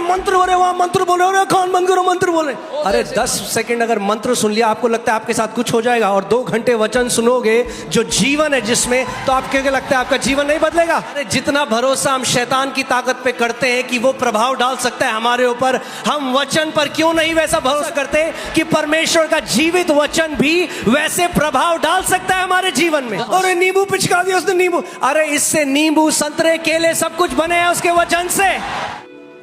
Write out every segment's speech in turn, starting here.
मंत्र हो रहे, वहां मंत्र बोल रहे, कान बंद करो मंत्र बोले। अरे 10 सेकंड अगर मंत्र सुन लिया, आपको लगता है आपके साथ कुछ हो जाएगा, और 2 घंटे वचन सुनोगे जो जीवन है जिसमें, तो आपको क्या लगता है आपका जीवन नहीं बदलेगा? अरे जितना भरोसा हम शैतान की ताकत पे करते हैं कि वो प्रभाव डाल सकता है हमारे ऊपर, हम वचन पर क्यों नहीं वैसा भरोसा करते कि परमेश्वर का जीवित वचन भी वैसे प्रभाव डाल सकता है हमारे जीवन में। और नींबू पिचका दिया उसने, नींबू, अरे इससे नींबू, संतरे, केले सब कुछ बने हैं उसके वचन से।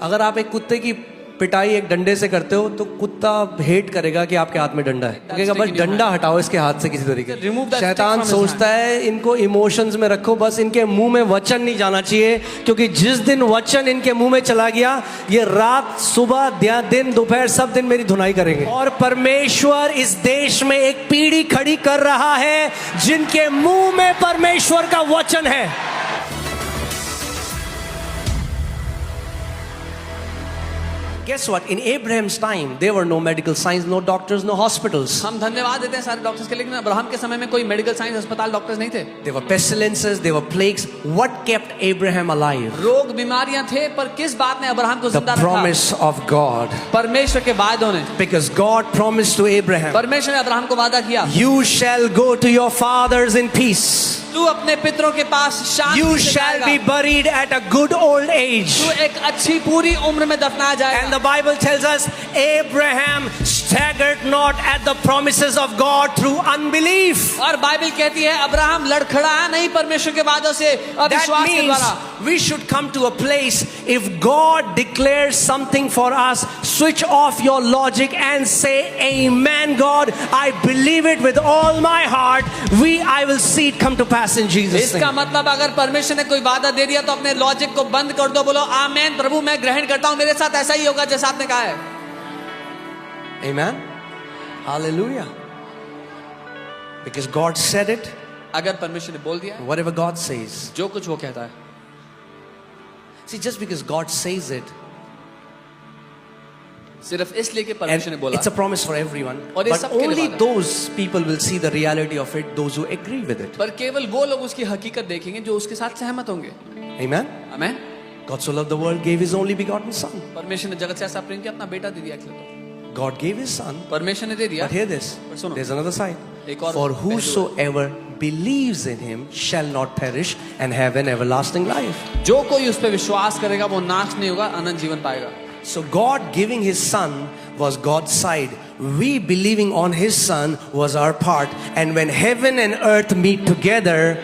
अगर आप एक कुत्ते की पिटाई एक डंडे से करते हो तो कुत्ता हेट करेगा कि आपके हाथ में डंडा है, कहेगा बस डंडा हटाओ इसके हाथ से किसी तरीके। शैतान सोचता है इनको इमोशंस में रखो, बस इनके मुंह में वचन नहीं जाना चाहिए, क्योंकि जिस दिन वचन इनके मुंह में चला गया, ये रात, सुबह, दिन, दोपहर सब दिन मेरी धुनाई करेंगे। और परमेश्वर इस देश में एक पीढ़ी खड़ी कर रहा है जिनके मुंह में परमेश्वर का वचन है। Guess what? In Abraham's time, there were no medical science, no doctors, no hospitals. हम धन्यवाद देते हैं सारे डॉक्टर्स के, लेकिन अब्राहम के समय में कोई मेडिकल साइंस, अस्पताल, डॉक्टर्स नहीं थे। There were pestilences, there were plagues. What kept Abraham alive? रोग बीमारियां थे, पर किस बात ने अब्राहम को जिंदा रखा? The promise of God. परमेश्वर के वादों ने। Because God promised to Abraham, परमेश्वर ने अब्राहम को वादा किया, you shall go to your fathers in peace. तू अपने पितरों के पास शांति You से shall जाएगा। be buried at a good old age. तू एक अच्छी पूरी उम्र में दफनाया जाएगा। And the Bible tells us Abraham staggered not at the promises of God through unbelief. और बाइबल कहती है अब्राहम लड़खड़ाया नहीं परमेश्वर के वादों से That अविश्वास के means द्वारा। we should come to a place, if God declares something for us, switch off your logic and say, Amen God, I believe it with all my heart. I will see it come to pass in Jesus' name. इसका मतलब अगर परमेश्वर ने कोई वादा दे दिया तो अपने लॉजिक को बंद कर दो, बोलो आमेन प्रभु मैं ग्रहण करता हूं, मेरे साथ ऐसा ही होगा जैसा आपने कहा है। Amen. Hallelujah. Because God said it. अगर परमेश्वर ने बोल दिया है, Whatever God says. जो कुछ वो कहता है। See, just because God says it, सिर्फ इसलिए कि and परमेश्वर ने बोला, it's a promise for everyone, और ये but सबके लिए only वादा है। those people will see the reality of it, those who agree with it. पर केवल वो लोग उसकी हकीकत देखेंगे जो उसके साथ सहमत होंगे। Amen. Amen. God so loved the world, gave His only begotten Son. परमेश्वर ने जगत से ऐसा प्रेम किया, अपना बेटा दे दिया अकेले। God gave His Son. परमेश्वर ने दे दिया। But hear this. पर सुनो, There's another side. एक और For पहलू है। whosoever believes in Him shall not perish and have an everlasting life. जो कोई उस पर विश्वास करेगा वो नाश नहीं होगा, अनंत जीवन पाएगा। So God giving His Son was God's side. We believing on His Son was our part. And when heaven and earth meet together,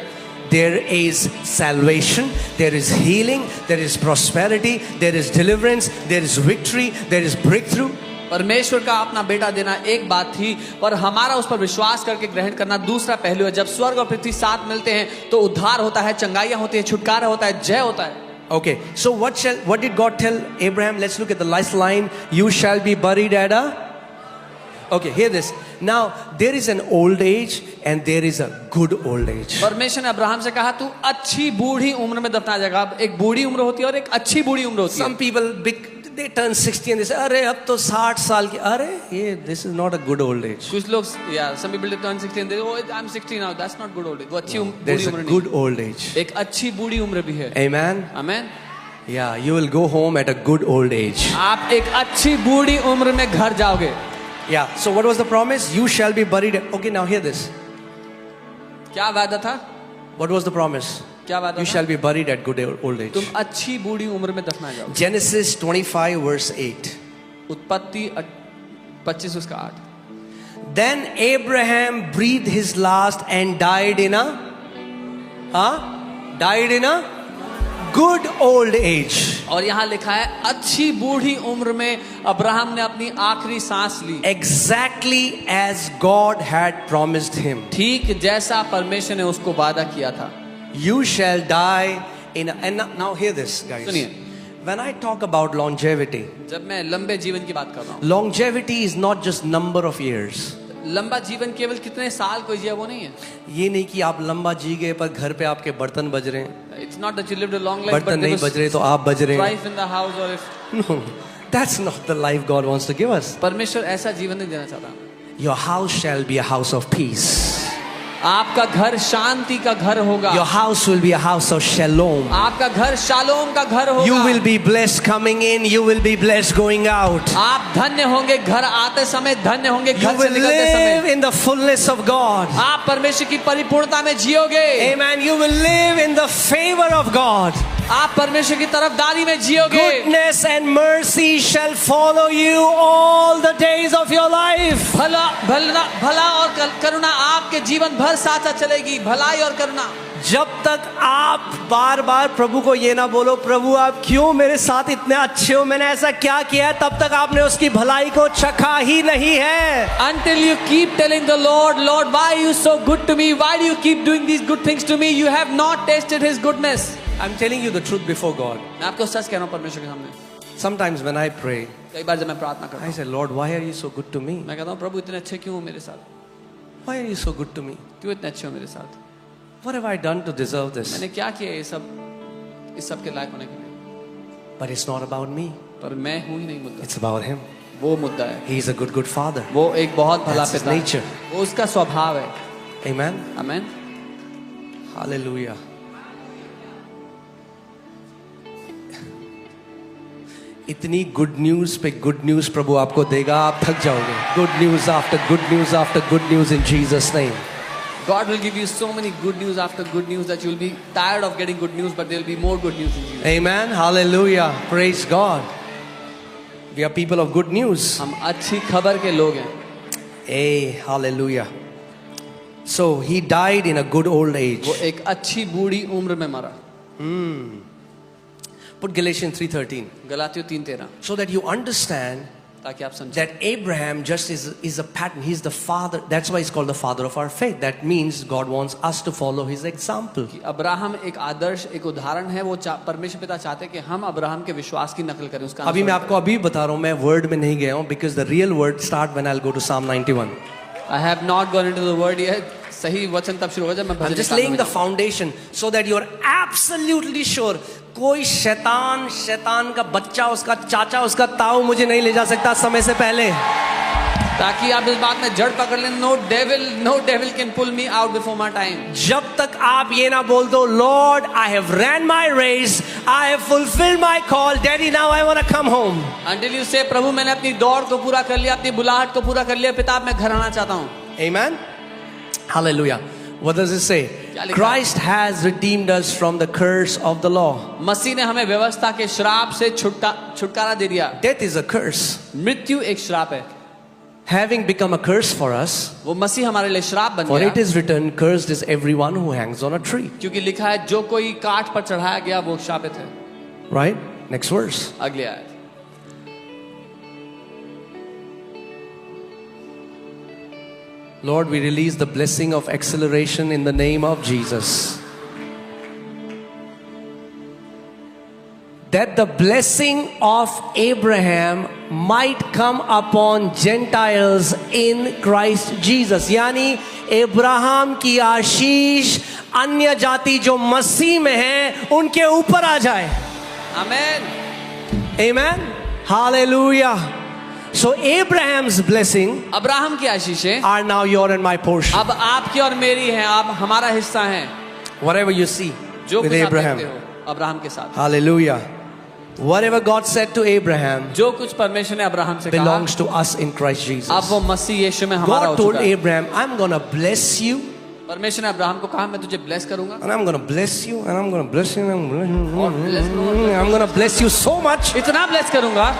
there is salvation, there is healing, there is prosperity, there is deliverance, there is victory, there is breakthrough. परमेश्वर का अपना बेटा देना एक बात थी, पर हमारा उस पर विश्वास करके ग्रहण करना दूसरा पहलू है। जब स्वर्ग और पृथ्वी साथ मिलते हैं तो उद्धार होता है, चंगाइयां होती है, छुटकारा होता है, जय होता है। Okay, so what did God tell Abraham? Let's look at the last line. You shall be buried at a... Okay, hear this. Now, there is an old age and there is a good old age. परमेश्वर ने Abraham से कहा तू अच्छी बूढ़ी उम्र में दफनाया जाएगा। अब एक बूढ़ी उम्र होती है और एक अच्छी बूढ़ी उम्र होती है। Some people, they turn 60 and they say, अरे अब तो 60 साल की, अरे ये this is not a good old age. कुछ लोग, yeah, some people turn 60 and they say, oh, I'm 60 now. That's not good old age. वो अच्छी बूढ़ी There's उम्र a नहीं। good old age. एक अच्छी बूढ़ी उम्र भी है। Amen. Amen. Yeah, you will go home at a good old age. आप एक अच्छी बूढ़ी उम्र में घर जाओगे। Yeah, so what was the promise? You shall be buried. Okay, now hear this. क्या वादा था? What was the promise? क्या वादा You था? shall be buried at good old age. तुम अच्छी बूढ़ी उम्र में दफनाए जाओगे। Genesis 25 verse 8. उत्पत्ति 25 उसका 8। Then Abraham breathed his last and died in a good old age. और यहाँ लिखा है अच्छी बूढ़ी उम्र में अब्राहम ने अपनी आखिरी सांस ली। Exactly as God had promised him. ठीक जैसा परमेश्वर ने उसको वादा किया था। You shall die in a, and now hear this guys. सुनिए, When I talk about longevity, जब मैं लंबे जीवन की बात कर रहा हूँ, longevity is not just number of years. लंबा जीवन केवल कितने साल कोई जिया वो नहीं है। ये नहीं कि आप लंबा जी गए पर घर पे आपके बर्तन बज रहे हैं। It's not that you lived a long life, बर्तन नहीं बज रहे तो आप बज रहे हैं। strife in the house or if No, that's not the life God wants to give us. परमेश्वर ऐसा जीवन नहीं देना चाहता। Your house shall be a house of peace. आपका घर शांति का घर होगा। Your house will be a house of shalom. आपका घर शालोम का घर होगा। You will be blessed coming in. You will be blessed going out. आप धन्य होंगे घर आते समय, धन्य होंगे You घर से will निकलते live समय। in the fullness of God. आप परमेश्वर की परिपूर्णता में जियोगे। Amen. You will live in the favor of God. आप परमेश्वर की तरफदारी में जियोगे। Goodness and mercy shall follow you all the days of your life. भला और करुणा आपके जीवन भर साथ साथ चलेगी। भलाई और करुणा। जब तक आप बार बार प्रभु को ये ना बोलो, प्रभु आप क्यों मेरे साथ इतने अच्छे हो, मैंने ऐसा क्या किया है, तब तक आपने उसकी भलाई को चखा ही नहीं है। Until you keep telling the Lord, Lord, why are you so good to me? Why do you keep doing these good things to me? You have not tasted His goodness. I'm telling you the truth before God. मैं आपको सच कह रहा हूँ परमेश्वर के सामने। Sometimes when I pray, कई बार जब मैं प्रार्थना करता I say, Lord, why are you so good to me? हूँ, मैं कहता हूँ प्रभु इतने अच्छे क्यों हो मेरे साथ? Why are you so good to me? क्यों इतने अच्छे हो मेरे साथ? What have I done to deserve this? मैंने क्या किया ये सब इस सब के लायक होने के लिए? But it's not about me. पर मैं हूँ ही नहीं मुद्दा, It's about Him. वो मुद्दा है। He is a good, good Father. वो एक बहुत भला That's his पिता है। nature. वो उसका स्वभाव है। Amen. आमेन। Hallelujah. इतनी गुड न्यूज पे गुड न्यूज प्रभु आपको देगा, आप थक जाओगे। Good news after good news after good news in Jesus name. God will give you so many good news after good news that you'll be tired of getting good news, but there'll be more good news in Jesus. Amen. Hallelujah. Praise God. We are people of good news. हम अच्छी खबर के लोग हैं। Hey, hallelujah. So he died in a good old age. वो एक अच्छी बूढ़ी उम्र में मरा। Put Galatians 3:13. गलातियों 3:13, So that you understand ताकि आप समझें that Abraham just is a pattern. He's the father. That's why he's called the father of our faith. That means God wants us to follow his example. कि Abraham एक आदर्श, एक उदाहरण है। वो परमेश्वर पिता चाहते हैं कि हम अब्राहम के विश्वास की नकल करें, उसका अभी मैं आपको अभी बता रहा हूँ, मैं वर्ड में नहीं गया हूँ, because the real word start when I'll go to Psalm 91. I have not gone into the word yet. सही वचन तब शुरू हो जाए। मैं I'm भजन just निकालने laying में the जाऊँ। foundation so that you're absolutely sure कोई शैतान का बच्चा, उसका चाचा, उसका ताऊ मुझे नहीं ले जा सकता समय से पहले। ताकि आप इस बात में जड़ पकड़ लें। No devil can pull me out before my time. जब तक आप ये ना बोल दो, Lord, I have ran my race, I have fulfilled my call, Daddy, now I want to come home. Until you say, प्रभु मैंने अपनी दौड़ को पूरा कर लिया, अपनी बुलाहट को पूरा कर लिया, पिता मैं घर आना चाहता हूँ। Amen. Hallelujah. What does it say? Christ has redeemed us from the curse of the law. मसीह ने हमें व्यवस्था के श्राप से छुटकारा दे दिया। Death is a curse. मृत्यु एक श्राप है। Having become a curse for us, वो मसीह हमारे लिए श्राप बन for गया। it is written, cursed is everyone who hangs on a tree. क्योंकि लिखा है जो कोई काठ पर चढ़ाया गया वो शापित है। Right? Next verse. अगली आयत। Lord, we release the blessing of acceleration in the name of Jesus. That the blessing of Abraham might come upon Gentiles in Christ Jesus. यानी अब्राहम की आशीष अन्य जाति जो मसीह में हैं उनके ऊपर आ जाए। आमेन। Amen. Hallelujah. So Abraham's blessing Abraham की आशीषें are now your and my portion. अब आपकी और मेरी हैं, अब हमारा हिस्सा हैं। Whatever you see जो with कुछ आप Abraham. देखते हो अब्राहम के साथ, Hallelujah. Whatever God said to Abraham जो कुछ परमेश्वर ने अब्राहम से कहा, belongs to us in Christ Jesus. अब वो मसीह यीशु में हमारा हो God told चुका है। Abraham, I'm going to bless you, परमेश्वर ने अब्राहम को कहा मैं तुझे ब्लेस करूंगा, and I'm going to bless you, and I'm going to bless you, and और bless करूंगा, I'm going to bless you so much इतना ब्लेस करूंगा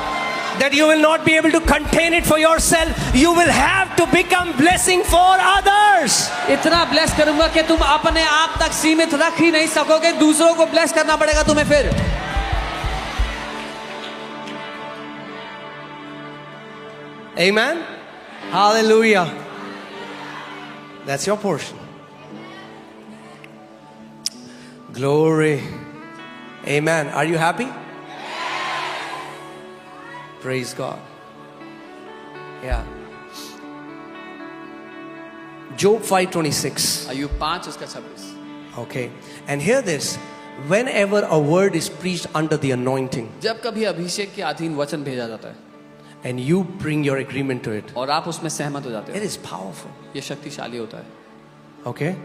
that you will not be able to contain it for yourself. You will have to become blessing for others. इतना bless करूंगा कि तुम अपने आप तक सीमित रख ही नहीं सकोगे, दूसरों को ब्लेस करना पड़ेगा तुम्हें। फिर Amen. Hallelujah. That's your portion. Glory. Amen. Are you happy? Praise God. Yeah. Job 5:26. अय्यूब 5 उसका 26। Okay. And hear this. Whenever a word is preached under the anointing, जब कभी अभिषेक के अधीन वचन भेजा जाता है and you bring your agreement to it, और आप उसमें सहमत हो जाते it हो, is powerful. ये शक्तिशाली होता है। Okay?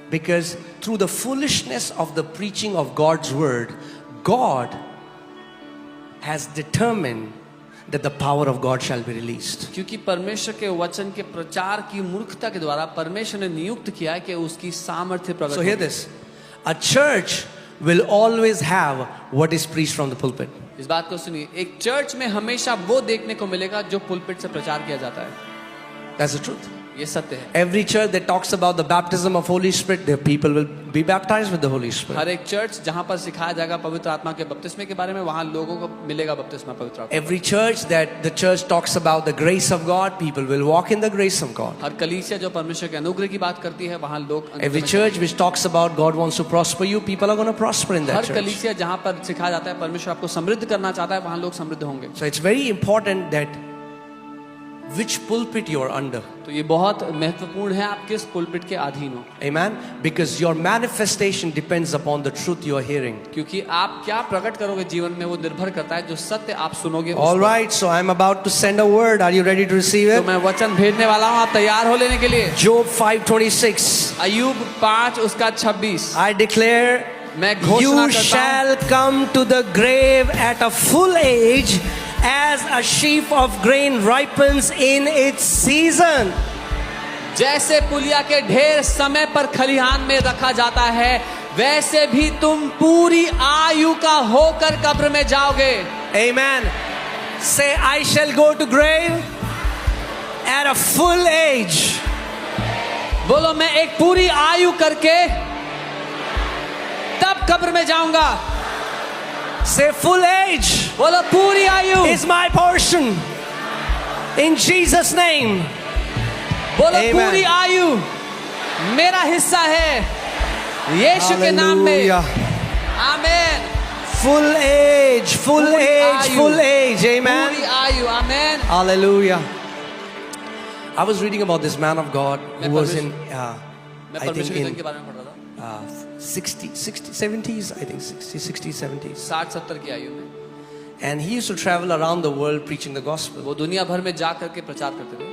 Because through the foolishness of the preaching of God's word, God has determined that the power of God shall be released. क्योंकि परमेश्वर के वचन के प्रचार की मूर्खता के द्वारा परमेश्वर ने नियुक्त किया है कि उसकी सामर्थ्य प्रकट So hear होगी। this. A church will always have what is preached from the pulpit. इस बात को सुनिए, एक चर्च में हमेशा वो देखने को मिलेगा जो पुलपिट से प्रचार किया जाता है। That's the truth. ये सत्य है। Every church that talks about the baptism of Holy Spirit, their people will be baptized with the Holy Spirit. हर एक चर्च जहाँ पर सिखाया जाएगा पवित्र आत्मा के बपतिस्मे के बारे में, वहाँ लोगों को मिलेगा बपतिस्मा पवित्र आत्मा। Every church that the church talks about the grace of God, people will walk in the grace of God. हर कलीसिया जो परमेश्वर के अनुग्रह की बात करती है, वहाँ लोग Every church which talks about God wants to prosper you, people are going to prosper in that her church. कलीसिया जहाँ पर सिखाया जाता है परमेश्वर आपको समृद्ध करना चाहता है, वहाँ लोग समृद्ध होंगे। So it's very important that which pulpit you are under. तो ये बहुत महत्वपूर्ण है आप किस पुलपिट के अधीन हो। Amen. Because your manifestation depends upon the truth you are hearing. क्योंकि आप क्या प्रकट करोगे जीवन में वो निर्भर करता है जो सत्य आप सुनोगे। All right, so I'm about to send a word. Are you ready to receive तो it? मैं वचन भेजने वाला हूँ, आप तैयार हो लेने के लिए। Job 5:26. अय्यूब 5 उसका 26। I declare, मैं घोषणा you करता हूँ, shall come to the grave at a full age, as a sheaf of grain ripens in its season. जैसे पुलिया के ढेर समय पर खलिहान में रखा जाता है, वैसे भी तुम पूरी आयु का होकर कब्र में जाओगे। Amen. Say, I shall go to grave at a full age. बोलो, मैं एक पूरी आयु करके तब कब्र में जाऊंगा। Say, full age बोलो, पूरी आयु is my portion. In Jesus' name. बोलो, Amen. पूरी आयु मेरा हिस्सा है यीशु के नाम में। Hallelujah. आमेन। Full age, full पूरी age, आयु, full age. Amen. पूरी आयु। आमेन। Hallelujah. I was reading about this man of God who was in, मैं I think परमेश्वर के धन in के बारे में पढ़ रहा था। 60, 70s, I think 60, 70s. 60-70 की आयु में And he used to travel around the world preaching the gospel. वो दुनिया भर में जा करके प्रचार करते थे।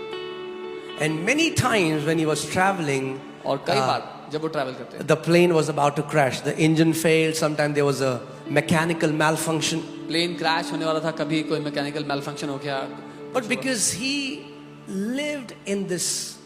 And many times when he was traveling, और कई बार जब वो ट्रैवल करते थे, the plane was about to crash. The engine failed. Sometimes there was a mechanical malfunction. Plane crash होने वाला था, कभी कोई मैकेनिकल मैलफंक्शन हो गया। But because he lived in this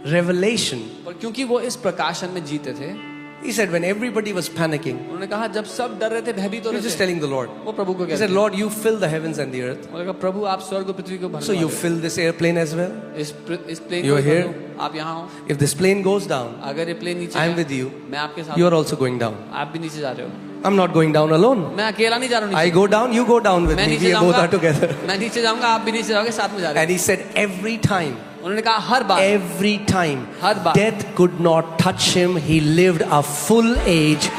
revelation, पर क्योंकि वो इस प्रकाशन में जीते थे, he said when everybody was panicking, उन्होंने कहा जब सब डर रहे थे, भयभीत हो he was रहे just थे, telling the Lord. वो प्रभु को He कहते said, थे। Lord, you fill the heavens and the earth. उन्होंने कहा, प्रभु आप स्वर्ग और पृथ्वी को भरने So you वाले fill this airplane as well. हो। इस प्लेन You को are here? भर दो, आप यहाँ हो। If this plane goes down, अगर ये प्लेन नीचे I am गया, with you. मैं आपके साथ You हूँ। are also going down. आप भी नीचे जा रहे हो। I'm not going down alone. मैं अकेला नहीं जा रहा हूँ I नीचे। go down, you go down with मैं me. नीचे We both जाऊंगा, are together. मैं नीचे जाऊंगा, आप भी नीचे जाओगे, साथ में जा रहे And he said every time, उन्होंने कहा हर बार every time, her bar death could not touch him. He lived a full age.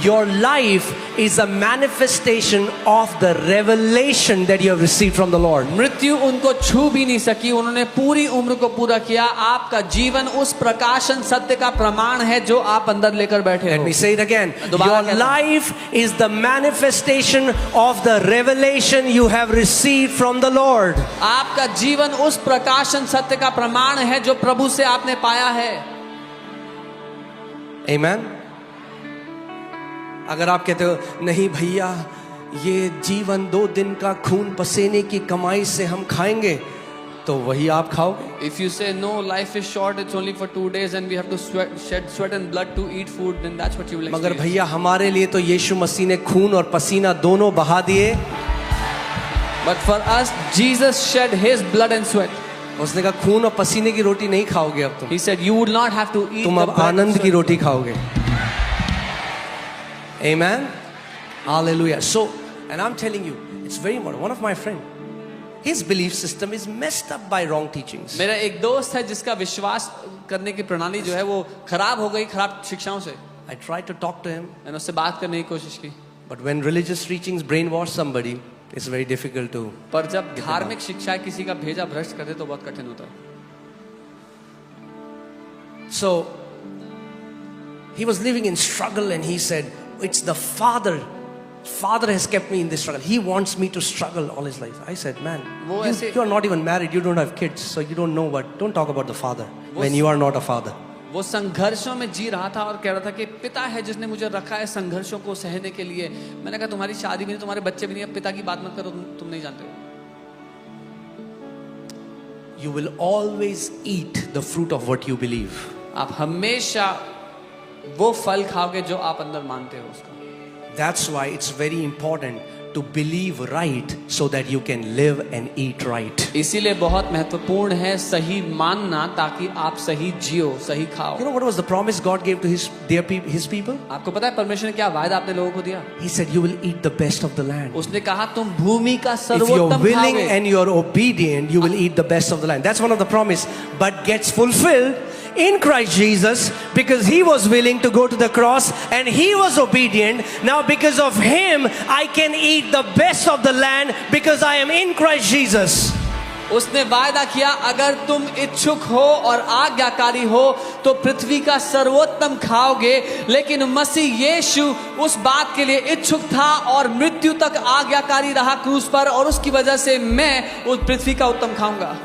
Your life is a manifestation of the revelation that you have received from the Lord. मृत्यु उनको छू भी नहीं सकी, उन्होंने पूरी उम्र को पूरा किया। आपका जीवन उस प्रकाशन सत्य का प्रमाण है जो आप अंदर लेकर बैठे Let हो। me say it again. दोबारा Your कहता हूं। life is the manifestation of the revelation you have received from the Lord. आपका जीवन उस प्रकाशन सत्य का प्रमाण है जो प्रभु से आपने पाया है। Amen. अगर आप कहते हो नहीं भैया ये जीवन 2 दिन का खून पसीने की कमाई से हम खाएंगे, तो वही आप खाओगे। If you say no, life is short, it's only for 2 days and we have to shed sweat and blood to eat food, then that's what you will मगर experience. भैया हमारे लिए तो यीशु मसीह ने खून और पसीना दोनों बहा दिए। But for us, Jesus shed his blood and sweat. उसने कहा खून और पसीने की रोटी नहीं खाओगे अब तुम He said you would not have to eat तुम the अब bread and आनंद की sweat. रोटी खाओगे। Amen. Hallelujah. So, and I'm telling you, it's very important. One of my friend, his belief system is messed up by wrong teachings. मेरा एक दोस्त है जिसका विश्वास करने की प्रणाली जो है वो खराब हो गई, खराब शिक्षाओं से। I tried to talk to him, मैंने उससे बात करने की कोशिश की, but when religious teachings brainwash somebody, it's very difficult to. पर जब धार्मिक शिक्षाएं किसी का भेजा भ्रष्ट कर दे तो बहुत कठिन होता है। So, he was living in struggle and he said, it's the Father. Father has kept me in this struggle. He wants me to struggle all his life. I said, man, वो ऐसे- you are not even married. You don't have kids. So you don't know what. Don't talk about the Father. when you are not a father. वो संघर्षों में जी रहा था और कह रहा था कि पिता है जिसने मुझे रखा है संघर्षों को सहने के लिए। मैंने कहा तुम्हारी शादी भी नहीं, तुम्हारे बच्चे भी नहीं, अब पिता की बात मत करो, तुम नहीं जानते हो। You will always eat the fruit of what you believe. आप हमेशा वो फल खाओगे जो आप अंदर मानते हो उसका। That's why it's very important to believe right so that you can live and eat right. इसीलिए बहुत महत्वपूर्ण है सही मानना ताकि आप सही जियो, सही खाओ। You know what was the promise God gave to his people? आपको पता है परमेश्वर ने क्या वायदा अपने लोगों को दिया? He said you will eat the best of the land. उसने कहा तुम भूमि का If you're सर्वोत्तम willing खाओगे। and you're obedient, you will eat the best of the land. That's one of the promise, but gets fulfilled in Christ Jesus because he was willing to go to the cross and he was obedient. Now because of him, I can eat the best of the land because I am in Christ Jesus. उसने वायदा किया अगर तुम इच्छुक हो और आज्ञाकारी हो तो पृथ्वी का सर्वोत्तम खाओगे, लेकिन मसीह यीशु उस बात के लिए इच्छुक था और मृत्यु तक आज्ञाकारी रहा क्रूस पर, और उसकी वजह से मैं उस पृथ्वी का उत्तम खाऊंगा।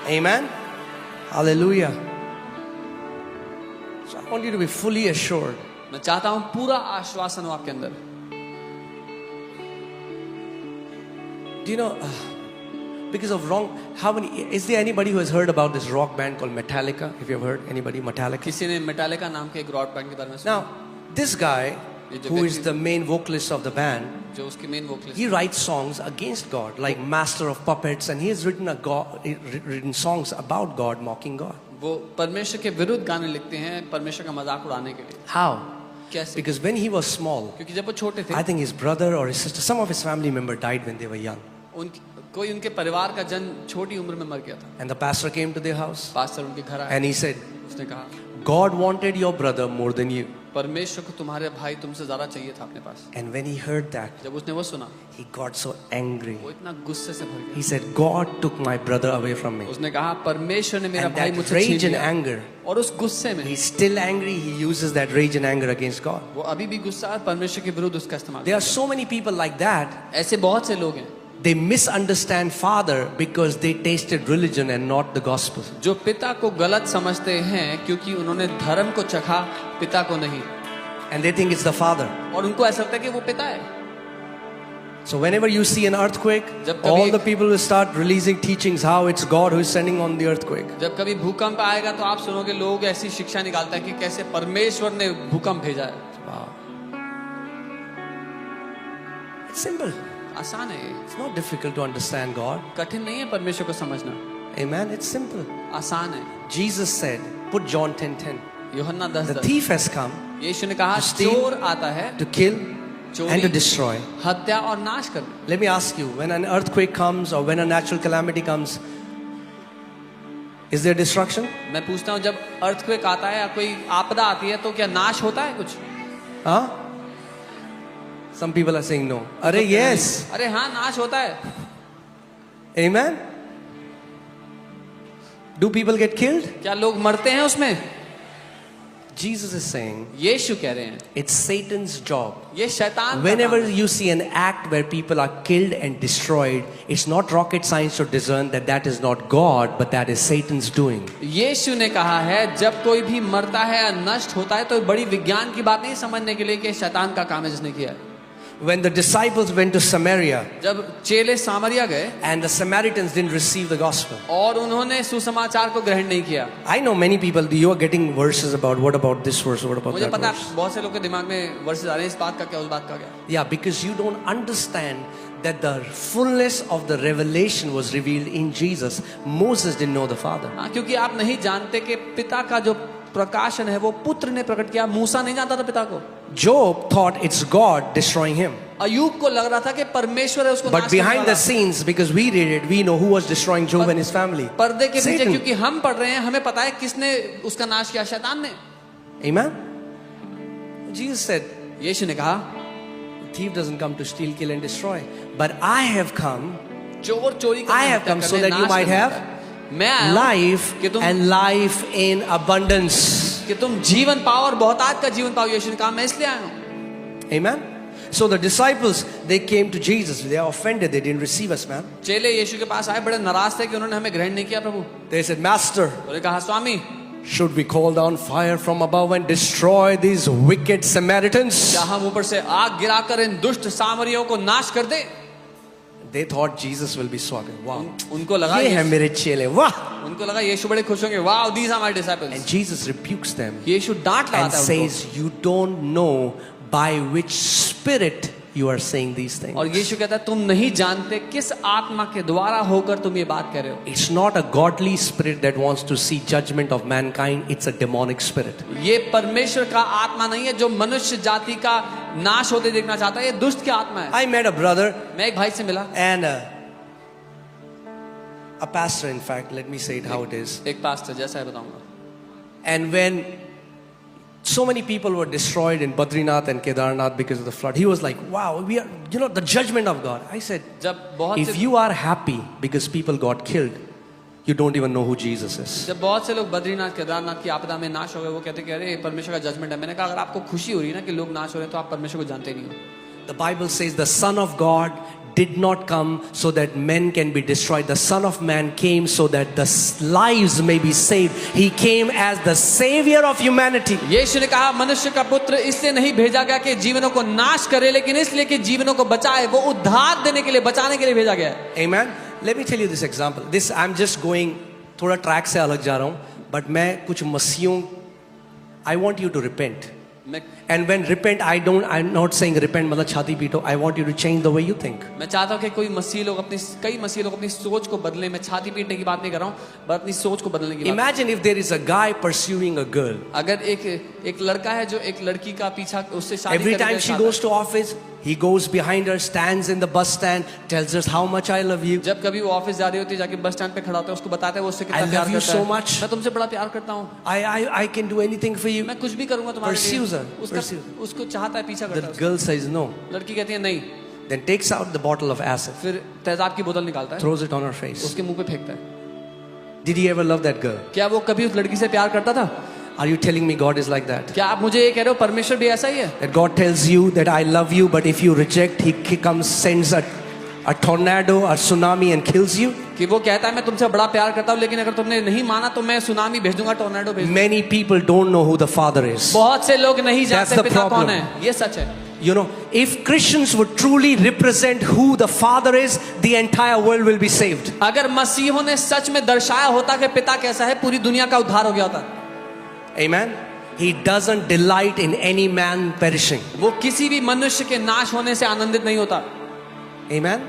Amen. Hallelujah. So I want you to be fully assured. मैं चाहता हूं पूरा आश्वासन हो आपके अंदर। Do you know, because of is there anybody who has heard about this rock band called Metallica? If you have heard anybody, Metallica? किसी ने मेटालिका नाम के एक रॉक बैंड के बारे में सुना? Now, this guy, who is the main vocalist of the band, जो उसके main vocalist, he writes songs against God, like Master of Puppets, and he has written songs about God, mocking God. वो परमेश्वर के विरुद्ध गाने लिखते हैं परमेश्वर का मजाक उड़ाने के लिए। How? कैसे? Because when he was small, क्योंकि जब वो छोटे थे, I think his brother or his sister, some of his family member died when they were young. कोई उनके परिवार का जन छोटी उम्र में मर गया था। And the pastor came to their house pastor उनके घर आया, and he said, उसने कहा God wanted your brother more than you. परमेश्वर को तुम्हारे भाई तुमसे ज्यादा चाहिए था अपने पास। And when he heard that, जब उसने वो सुना, he got so angry. वो इतना गुस्से से भर गया। He said, God took my brother away from me. उसने कहा परमेश्वर ने मेरा And भाई that मुझसे छीन rage and लिया। anger, और उस गुस्से में he's still angry. He uses that rage and anger against God. वो अभी भी गुस्सा है, परमेश्वर के विरुद्ध उसका इस्तेमाल There are करता so many people like that. है। ऐसे बहुत से लोग हैं They misunderstand Father because they tasted religion and not the gospel. जो पिता को गलत समझते हैं क्योंकि उन्होंने धर्म को चखा, पिता को नहीं, And they think it's the Father. और उनको ऐसा लगता है कि वो पिता है। So whenever you see an earthquake, जब कभी all the people will start releasing teachings how it's God who is sending on the earthquake. जब कभी भूकंप आएगा तो आप सुनोगे लोग ऐसी शिक्षा निकालता है कि कैसे परमेश्वर ने भूकंप भेजा है। Wow. It's simple. आसान है ये, It's not difficult to understand God. कठिन नहीं है परमेश्वर को समझना, Amen. It's simple. आसान है। Jesus said, put John 10:10. यूहन्ना The 10:10, thief has come यीशु ने कहा to steal, चोर आता है to kill, चोरी, and to destroy. हत्या और नाश करना। Let me ask you, when an earthquake comes or when a natural calamity comes, is there destruction? मैं पूछता हूँ जब अर्थक्वेक आता है या कोई आपदा आती है तो क्या नाश होता है कुछ? Huh? Some people are saying no. Arey, yes. अरे हाँ नाश होता है। Amen. Do people get killed? क्या लोग मरते हैं उसमें? Jesus is saying यीशु कह रहे हैं it's Satan's job. ये शैतान का Whenever काम है। you see an act where people are killed and destroyed, it's not rocket science to discern that that is not God, but that is Satan's doing. यीशु ने कहा है जब कोई भी मरता है या नष्ट होता है तो बड़ी विज्ञान की बात नहीं समझने के लिए कि शैतान का काम है जिसने किया है। When the disciples went to Samaria जब चेले सामरिया गए and the Samaritans didn't receive the gospel. और उन्होंने सुसमाचार को ग्रहण नहीं किया, I know many people, you are getting verses about what about this verse, what about मुझे that पता verse. है बहुत से लोग के दिमाग में वर्सेस आ रहे हैं इस बात का क्या उस बात का क्या। Yeah, because you don't understand that the fullness of the revelation was revealed in Jesus. Moses didn't know the Father. हाँ, क्योंकि आप नहीं जानते कि पिता का जो प्रकाशन है वो पुत्र ने प्रकट किया। मूसा नहीं जानता था पिता को। Job thought it's God destroying him. Ayub को लग रहा था कि परमेश्वर है उसको But नाश करने behind वाला। the scenes, because we read it, we know who was destroying Job and his family. पर्दे के पीछे Satan. क्योंकि हम पढ़ रहे हैं हमें पता है किसने उसका नाश किया, शैतान ने। Amen? Jesus said, यीशु ने कहा the thief doesn't come to steal, kill and destroy. But I have come, चोर चोरी I have come so that you might have मैं आया हूं life कि तुम and life in abundance. कि तुम जीवन पाओ और बहुतायत का जीवन पाओ। यीशु ने कहा मैं इसलिए आया हूं। Amen? So the disciples, they came to Jesus. They are offended. They didn't receive us, man. चेले यीशु के पास आए, बड़े नाराज थे कि उन्होंने हमें ग्रहण नहीं किया प्रभु। They said, Master, उन्होंने कहा स्वामी, should we call down fire from above and destroy these wicked Samaritans? क्या हम ऊपर से आग गिराकर इन दुष्ट सामरियों को नाश कर दे? They thought Jesus will be swagging. Wow. उनको लगा ये है मेरे चेले. वाह. उनको लगा यीशु बड़े खुश होंगे, wow, these are my disciples। And Jesus rebukes them यीशु डांट and लगाता है उनको। says, you don't know by which spirit you are saying these things. और यीशु कहता है तुम नहीं जानते किस आत्मा के द्वारा होकर तुम ये बात कह रहे हो। It's not a godly spirit that wants to see judgment of mankind. It's a demonic spirit. ये परमेश्वर का आत्मा नहीं है जो मनुष्य जाति का नाश होते देखना चाहता है, ये दुष्ट की आत्मा है। I met a brother मैं एक भाई से मिला, and a pastor, in fact, let me say it how it is. एक पास्टर, जैसा है बताऊंगा। And when so many people were destroyed in Badrinath and Kedarnath because of the flood, he was like, wow, we are, the judgment of God. I said, जब बहुत if से you are happy because people got killed, you don't even know who Jesus is. जब बहुत से लोग बद्रीनाथ केदारनाथ की आपदा में नाश हो गए, वो कहते कि अरे परमेश्वर का जजमेंट है। मैंने कहा अगर आपको खुशी हो रही है ना कि लोग नाश हो रहे हैं, तो आप परमेश्वर को जानते नहीं हो। The Bible says the Son of God did not come so that men can be destroyed. The Son of Man came so that the lives may be saved. He came as the Savior of humanity. यीशु ने कहा मनुष्य का पुत्र इसलिए नहीं भेजा गया कि जीवनों को नाश करे, लेकिन इसलिए कि जीवनों को बचाए। वो उद्धार देने के लिए, बचाने के लिए भेजा गया है। Amen. Let me tell you this example. This I'm just going थोड़ा ट्रैक से अलग जा रहा हूँ, but मैं कुछ मसीहों, I want you to repent. And when repent, I'm not saying repent मतलब छाती पीटो. I want you to change the way you think. मैं चाहता हूँ कि कई मसीह लोग अपनी सोच को बदले। मैं छाती पीटने की बात नहीं कर रहा हूँ, बस अपनी सोच को बदलने की बात। Imagine if there is a guy pursuing a girl. अगर एक लड़का है जो एक लड़की का पीछा, उससे शादी Every करने time she goes to office, he goes behind her, stands in the bus stand, tells us how much I love you. जब कभी वो ऑफिस जा रही होती है, जाके बस स्टैंड पे खड़ा होता है, उसको बताता है वो उससे कितना I प्यार love you करता so है। much. मैं तुमसे बड़ा प्यार करता हूँ, I can do anything for you. मैं कुछ भी करूंगा तुम्हारे Pursues her. लिए। उसको चाहता है, पीछा करता The है। girl says no. लड़की कहती है नहीं, Then takes out the bottle of acid, फिर तेजाब की बोतल निकालता है, throws it on her face. उसके मुंह पे फेंकता है। Did he ever love that girl? क्या वो कभी उस लड़की से प्यार करता था? Are you telling me God is like that? क्या आप मुझे ये कह रहे हो परमेश्वर भी ऐसा ही है? That God tells you that I love you, but if you reject, He comes, sends a tornado, a tsunami, and kills you. कि वो कहता है मैं तुमसे बड़ा प्यार करता हूँ, लेकिन अगर तुमने नहीं माना तो मैं सुनामी भेज दूंगा, टोर्नेडो भेज दूंगा। Many people don't know who the Father is. बहुत से लोग नहीं That's जानते the पिता problem. कौन है। ये सच है। You know, if Christians would truly represent who the Father is, the entire world will be saved. अगर मसीहों ने सच में दर्शाया होता कि पिता कैसा है, पूरी दुनिया का उद्धार हो गया होता। Amen. He doesn't delight in any man perishing. वो किसी भी मनुष्य के नाश होने से आनंदित नहीं होता। Amen.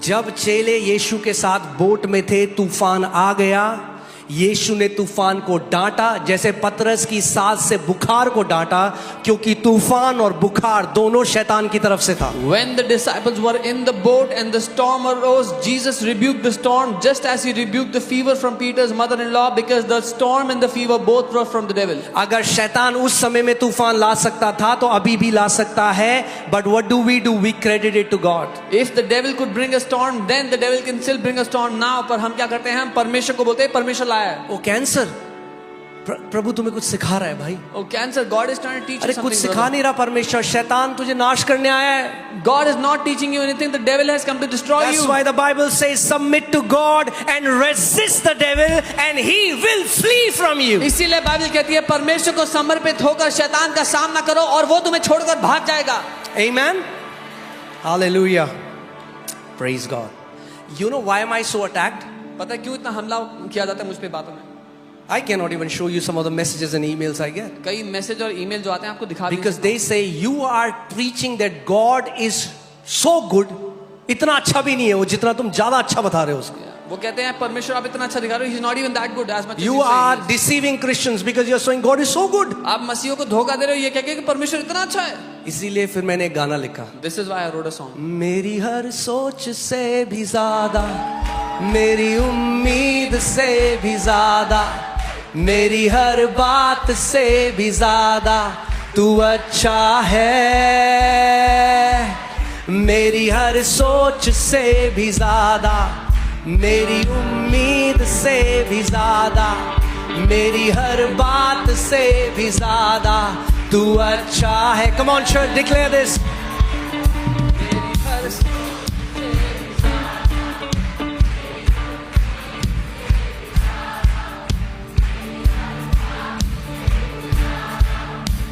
जब चेले यीशु के साथ बोट में थे, तूफान आ गया, यीशु ने तूफान को डांटा, जैसे पतरस की सास से बुखार को डांटा, क्योंकि तूफान और बुखार दोनों शैतान की तरफ से था। When the disciples were in the boat and the storm arose, Jesus rebuked the storm just as he rebuked the fever from Peter's mother-in-law, because the storm and the fever both were from the devil. अगर शैतान उस समय में तूफान ला सकता था तो अभी भी ला सकता है, but what do? We credit it to God. If the devil could bring a storm, then the devil can still bring a storm now. पर हम क्या करते हैं? हम परमेश्वर को बोलते हैं परमेश्वर लाया है। ओ कैंसर, प्रभु तुम्हें कुछ सिखा रहा है भाई। Oh cancer, God is trying to teach you अरे something. कुछ सिखा नहीं रहा परमेश्वर, शैतान तुझे नाश करने आया है। God is not teaching you anything. The devil has come to destroy That's you. why the Bible says submit to God and resist the devil and he will flee from you. इसीलिए Bible कहती है परमेश्वर को समर्पित होकर शैतान का सामना करो और वो तुम्हें छोड़कर भाग जाएगा। Amen. Hallelujah. Praise God. You know why am I so attacked? पता है क्यों इतना हमला किया जाता है मुझ पे बातों में? I cannot even show you some of the messages and emails I get. कई मैसेज और ईमेल जो आते हैं आपको दिखा Because they say you are preaching that God is so good. इतना अच्छा भी नहीं है वो जितना तुम ज्यादा अच्छा बता रहे हो उसको. वो कहते हैं परमेश्वर आप इतना अच्छा दिखा रहे हो, he is not even that good as much as You you say are he is. deceiving Christians because you are saying God is so good. आप मसीहों को धोखा दे रहे हो ये कह के कि परमेश्वर इतना अच्छा है। इसीलिए फिर मैंने एक गाना लिखा, This is why I wrote a song. मेरी हर सोच से भी ज्यादा, मेरी उम्मीद से भी ज्यादा, मेरी हर बात से भी ज्यादा तू अच्छा है। मेरी हर सोच से भी ज्यादा, मेरी उम्मीद से भी ज्यादा, मेरी हर बात से भी ज्यादा तू अच्छा है. Come on church, declare this.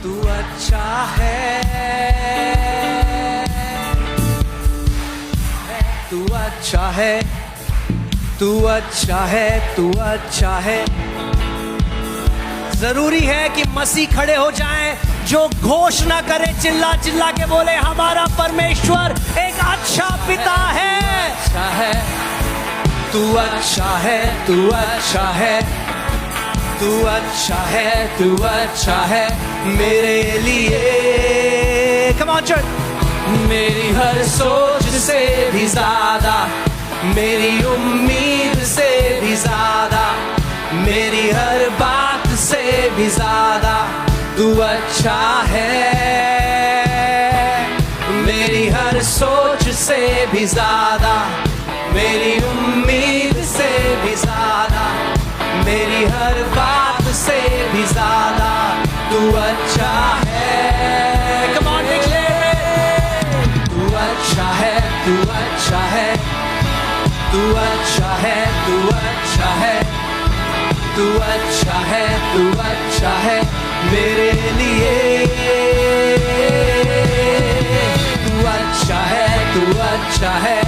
तू अच्छा है, तू अच्छा है, तू अच्छा है, तू अच्छा है. जरूरी है कि मसीह खड़े हो जाएं जो घोषणा करे, चिल्ला चिल्ला के बोले हमारा परमेश्वर एक अच्छा पिता है. अच्छा है, तू अच्छा है, तू अच्छा है, तू अच्छा है, तू अच्छा है मेरे लिए. Come on church. मेरी हर सोच से भी ज्यादा, मेरी उम्मीद से भी ज्यादा, मेरी हर बात से भी ज्यादा तू अच्छा है. मेरी हर सोच से भी ज्यादा, मेरी उम्मीद से भी ज्यादा, मेरी हर बात से भी ज्यादा तू अच्छा है. Come on, declare it. तू अच्छा है, तू अच्छा है, तू अच्छा है, तू अच्छा है, तू अच्छा है, तू अच्छा है मेरे लिए. तू अच्छा है, तू अच्छा है,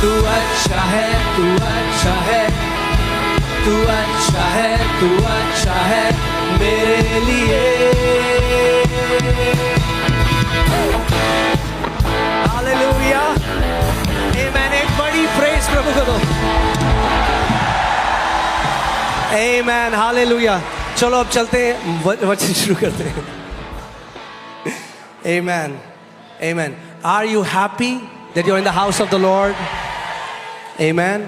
तू अच्छा है, तू अच्छा है, तू अच्छा है, तू अच्छा है मेरे लिए. हालेलुया, आमेन. एक बड़ी प्रेज प्रभु को दो. आमेन, हालेलुया. चलो अब चलते हैं, वचन शुरू करते हैं. आमेन, आमेन. Are you happy that you're in the house of the Lord? Amen,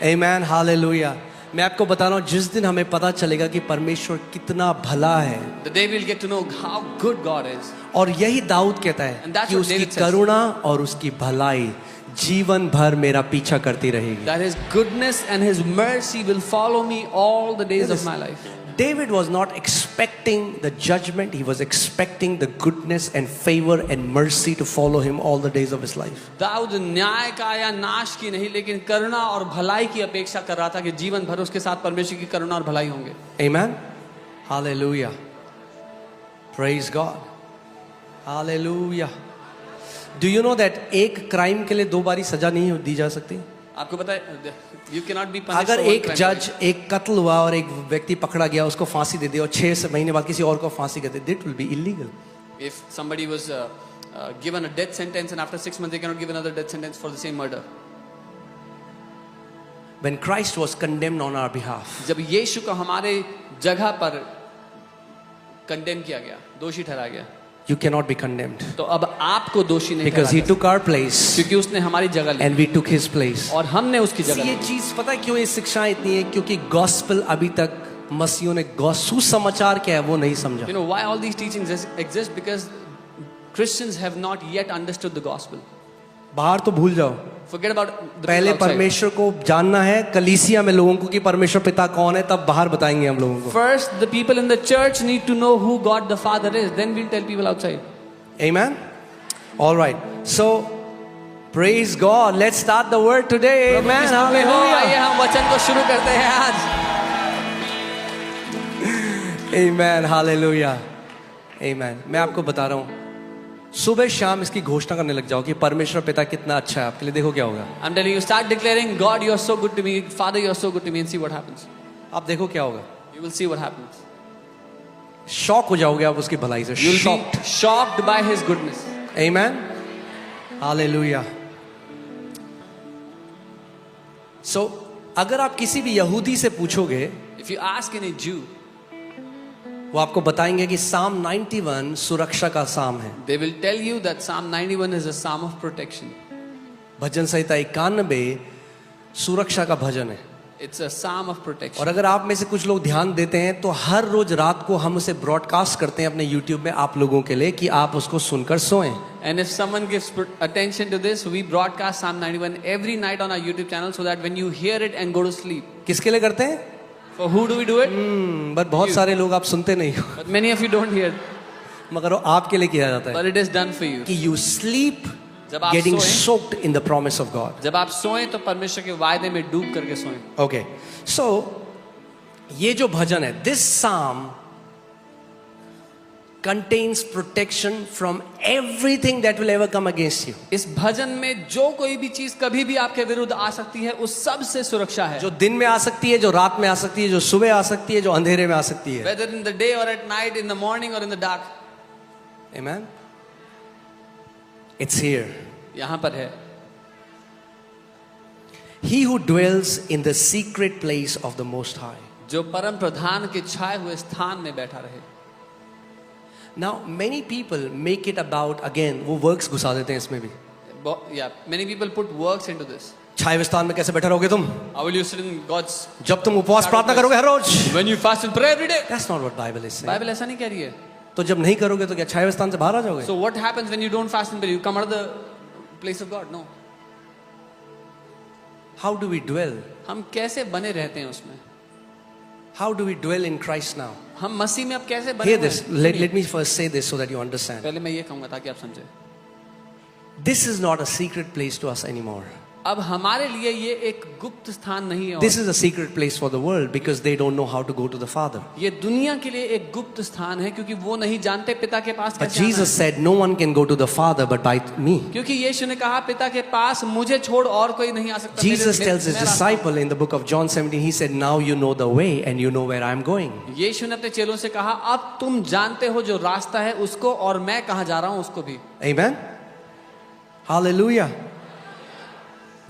amen, hallelujah. मैं आपको बता रहा हूँ, जिस दिन हमें पता चलेगा कि परमेश्वर कितना भला है, the day we'll get to know how good God is. और यही दाऊद कहता है And that's कि what उसकी David says. करुणा और उसकी भलाई जीवन भर मेरा पीछा करती रहेगी. That his goodness and his mercy will follow me all the days of my life. David was not expecting the judgment, he was expecting the goodness and favor and mercy to follow him all the days of his life. Dawood न्याय का या नाश की नहीं, लेकिन करुणा और भलाई की अपेक्षा कर रहा था कि जीवन भर उसके साथ परमेश्वर की करुणा और भलाई होंगे. Amen, hallelujah, praise God, hallelujah. Do you know that एक क्राइम के लिए दो बारी सजा नहीं दी जा सकती? आपको पता है, you cannot be punished अगर for one एक crime. जज एक कत्ल हुआ और एक व्यक्ति पकड़ा गया, उसको फांसी दे दे और 6 महीने बाद किसी और को फांसी कर दे, that will be illegal. If somebody was given a death sentence and after 6 months they cannot give another death sentence for the same murder. When Christ was condemned on our behalf, जब यीशु को हमारे जगह पर condemn किया गया, दोषी ठहराया गया, you cannot be condemned तो अब आपको दोषी नहीं because he ठहराया, took our place क्योंकि उसने हमारी जगह ली and we took his place. और हमने उसकी जगह ये ली. चीज पता है क्यों ये शिक्षाएं इतनी है? क्योंकि गॉस्पेल अभी तक मसीहों ने सुसमाचार क्या है वो नहीं समझा. You know why all these teachings exist? Because Christians have not yet understood the gospel. बाहर तो भूल जाओ, Forget about the पहले people outside. परमेश्वर को जानना है कलीसिया में लोगों को कि परमेश्वर पिता कौन है, तब बाहर बताएंगे हम लोगों को. First, the people in the church need to know who God the Father is. Then we'll tell people outside. Amen. All right. So praise God. Let's start the word today. Amen. आइए Hallelujah. हम वचन को शुरू करते हैं आज. Amen. Hallelujah. Amen. मैं आपको बता रहा हूँ, सुबह शाम इसकी घोषणा करने लग जाओ कि परमेश्वर पिता कितना अच्छा है आपके लिए. देखो क्या होगा. I'm telling you, start declaring, God, you are so good to me. Father, you are so good to me, and see what happens. आप देखो क्या होगा. You will see what happens. Shock हो जाओगे आप उसकी भलाई से. You'll Shocked. be shocked by His goodness. Amen. Hallelujah. So अगर आप किसी भी यहूदी से पूछोगे, If you ask any Jew, वो आपको बताएंगे कि Psalm 91 सुरक्षा का साम है. they will tell you that Psalm 91 is a psalm of protection. भजन संहिता 91 सुरक्षा का भजन है. It's a psalm of protection. और अगर आप में से कुछ लोग ध्यान देते हैं तो हर रोज रात को हम उसे ब्रॉडकास्ट करते हैं अपने YouTube में आप लोगों के लिए कि आप उसको सुनकर सोएं. And if someone gives attention to this, we broadcast Psalm 91 every night on our YouTube channel so that when you hear it and go to sleep. किसके लिए करते हैं? For who do we do it? But बहुत सारे लोग आप सुनते नहीं हो, But many of you don't hear. मगर वो आपके लिए किया जाता है But it is done for you. कि यू स्लीप जब आप गेटिंग सोएं, soaked in the promise of God. जब आप सोएं तो परमेश्वर के वायदे में डूब करके सोएं. ओके, सो ये जो भजन है, दिस साम contains protection from everything that will ever come against you. इस भजन में जो कोई भी चीज कभी भी आपके विरुद्ध आ सकती है, उस सब से सुरक्षा है. जो दिन में आ सकती है, जो रात में आ सकती है, जो सुबह आ सकती है, जो अंधेरे में आ सकती है. Whether in the day or at night, in the morning or in the dark. Amen. It's here. यहाँ पर है. He who dwells in the secret place of the Most High. जो परम प्रधान के छाए हुए स्थान में बैठा रहे. Now many people make it about, again वो works घुसा देते हैं इसमें भी. Yeah, many people put works into this. छाए हुए स्थान में कैसे बैठे रहोगे तुम? How will you sit in God's? जब तुम उपवास प्रार्थना करोगे हर रोज. When you fast and pray every day. That's not what Bible is saying. Bible ऐसा नहीं कह रही है. तो जब नहीं करोगे तो क्या छाए हुए स्थान से बाहर आ जाओगे? So what happens when you don't fast and pray? You come out of the place of God? No. How do we dwell? हम कैसे बने रहते हैं उसमें? How do we dwell in Christ now? हम मसीह में अब कैसे बने Hear हुए this. हैं? Let me first say this so that you understand. पहले मैं ये कहूंगा ताकि आप समझे. This is not a secret place to us anymore. अब हमारे लिए ये एक गुप्त स्थान नहीं है. This is a secret place for the world because they don't know how to go to the Father. ये दुनिया के लिए एक गुप्त स्थान है क्योंकि वो नहीं जानते पिता के पास But कैसे आना Jesus है. said, no one can go to the Father but by me. क्योंकि यीशु ने कहा पिता के पास मुझे छोड़ और कोई नहीं आ सकता. Jesus मेरे- tells his मेरा- disciple in the book of John 17, he said, now you know the way and you know where I am going. यीशु ने अपने चेलों से कहा अब तुम जानते हो जो रास्ता है उसको और मैं कहाँ जा रहा हूँ उसको भी. Amen? Hallelujah.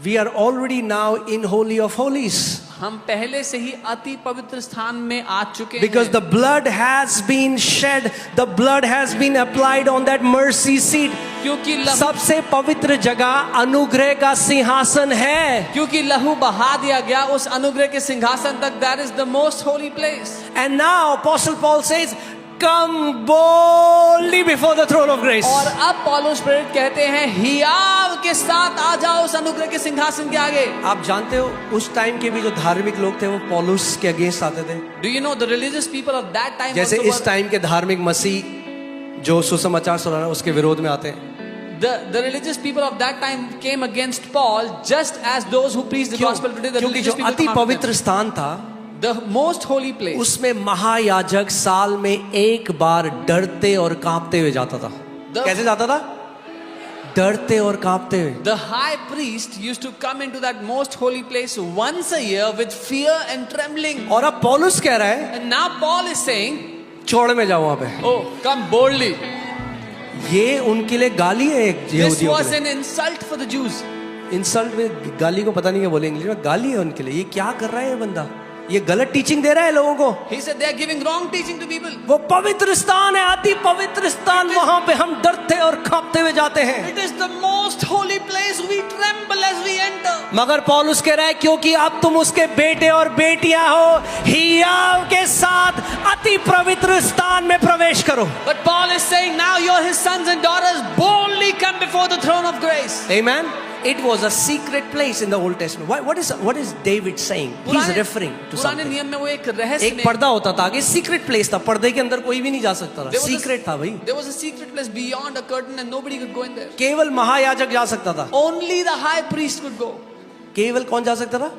We are already now in Holy of Holies. हम पहले से ही अति पवित्र स्थान में आ चुके Because हैं. the blood has been shed, the blood has been applied on that mercy seat. क्योंकि लहू सबसे पवित्र जगह अनुग्रह का सिंहासन है. क्योंकि लहू बहा दिया गया उस अनुग्रह के सिंहासन तक. That is the most holy place. And now Apostle Paul says, come boldly before the throne of grace. और अब पौलुस प्रेरित कहते हैं हियाव के साथ आ जाओ उस अनुग्रह के सिंहासन के आगे. आप जानते हो उस टाइम के भी जो धार्मिक लोग थे वो पौलुस के अगेंस्ट आते थे. Do you know the religious people of that time जैसे also इस were- टाइम के धार्मिक मसीह जो सुसमाचार सुना रहे हैं उसके विरोध में आते हैं. The religious people of that time came against Paul just as those who preach the क्यों? gospel today. The क्योंकि जो religious people अति come after पवित्र them. स्थान था The most holy place. उसमें महायाजक साल में एक बार डरते और कांपते हुए जाता था. कैसे जाता था? डरते और कांपते हुए. The high priest used to come into that most holy place once a year with fear and trembling. और अब पौलुस कह रहा है And now Paul is saying, छोड़ में जाओ वहां पे. oh, come boldly. ये उनके लिए गाली है एक This यहूदियों was के लिए. an insult for the Jews. Insult में गाली को पता नहीं क्या बोले इंग्लिश में. गाली है उनके लिए. ये क्या कर रहा है ये बंदा? ये गलत टीचिंग दे रहा है लोगों को. He said they are giving wrong teaching to people. वो पवित्र स्थान है, अति पवित्र स्थान, वहां पे हम डरते और कांपते हुए जाते हैं. It is the most holy place. We tremble as we enter. मगर पौलुस कह रहा है क्योंकि अब तुम उसके बेटे और बेटियां हो, हियाव के साथ अति पवित्र स्थान में प्रवेश करो. But Paul is saying now you're his sons and daughters. Boldly come before the throne of grace. Amen. It was a secret place in the Old Testament. What is David saying? He's referring to पुराने something. नियम में वो एक रहस्य एक पर्दा होता था आगे, सीक्रेट प्लेस था. पर्दे के अंदर कोई भी नहीं जा सकता था. There was a- सीक्रेट था भाई. There was a secret place beyond a curtain and nobody could go in there. केवल महायाजक जा सकता था. Only the high priest could go. केवल कौन जा सकता था?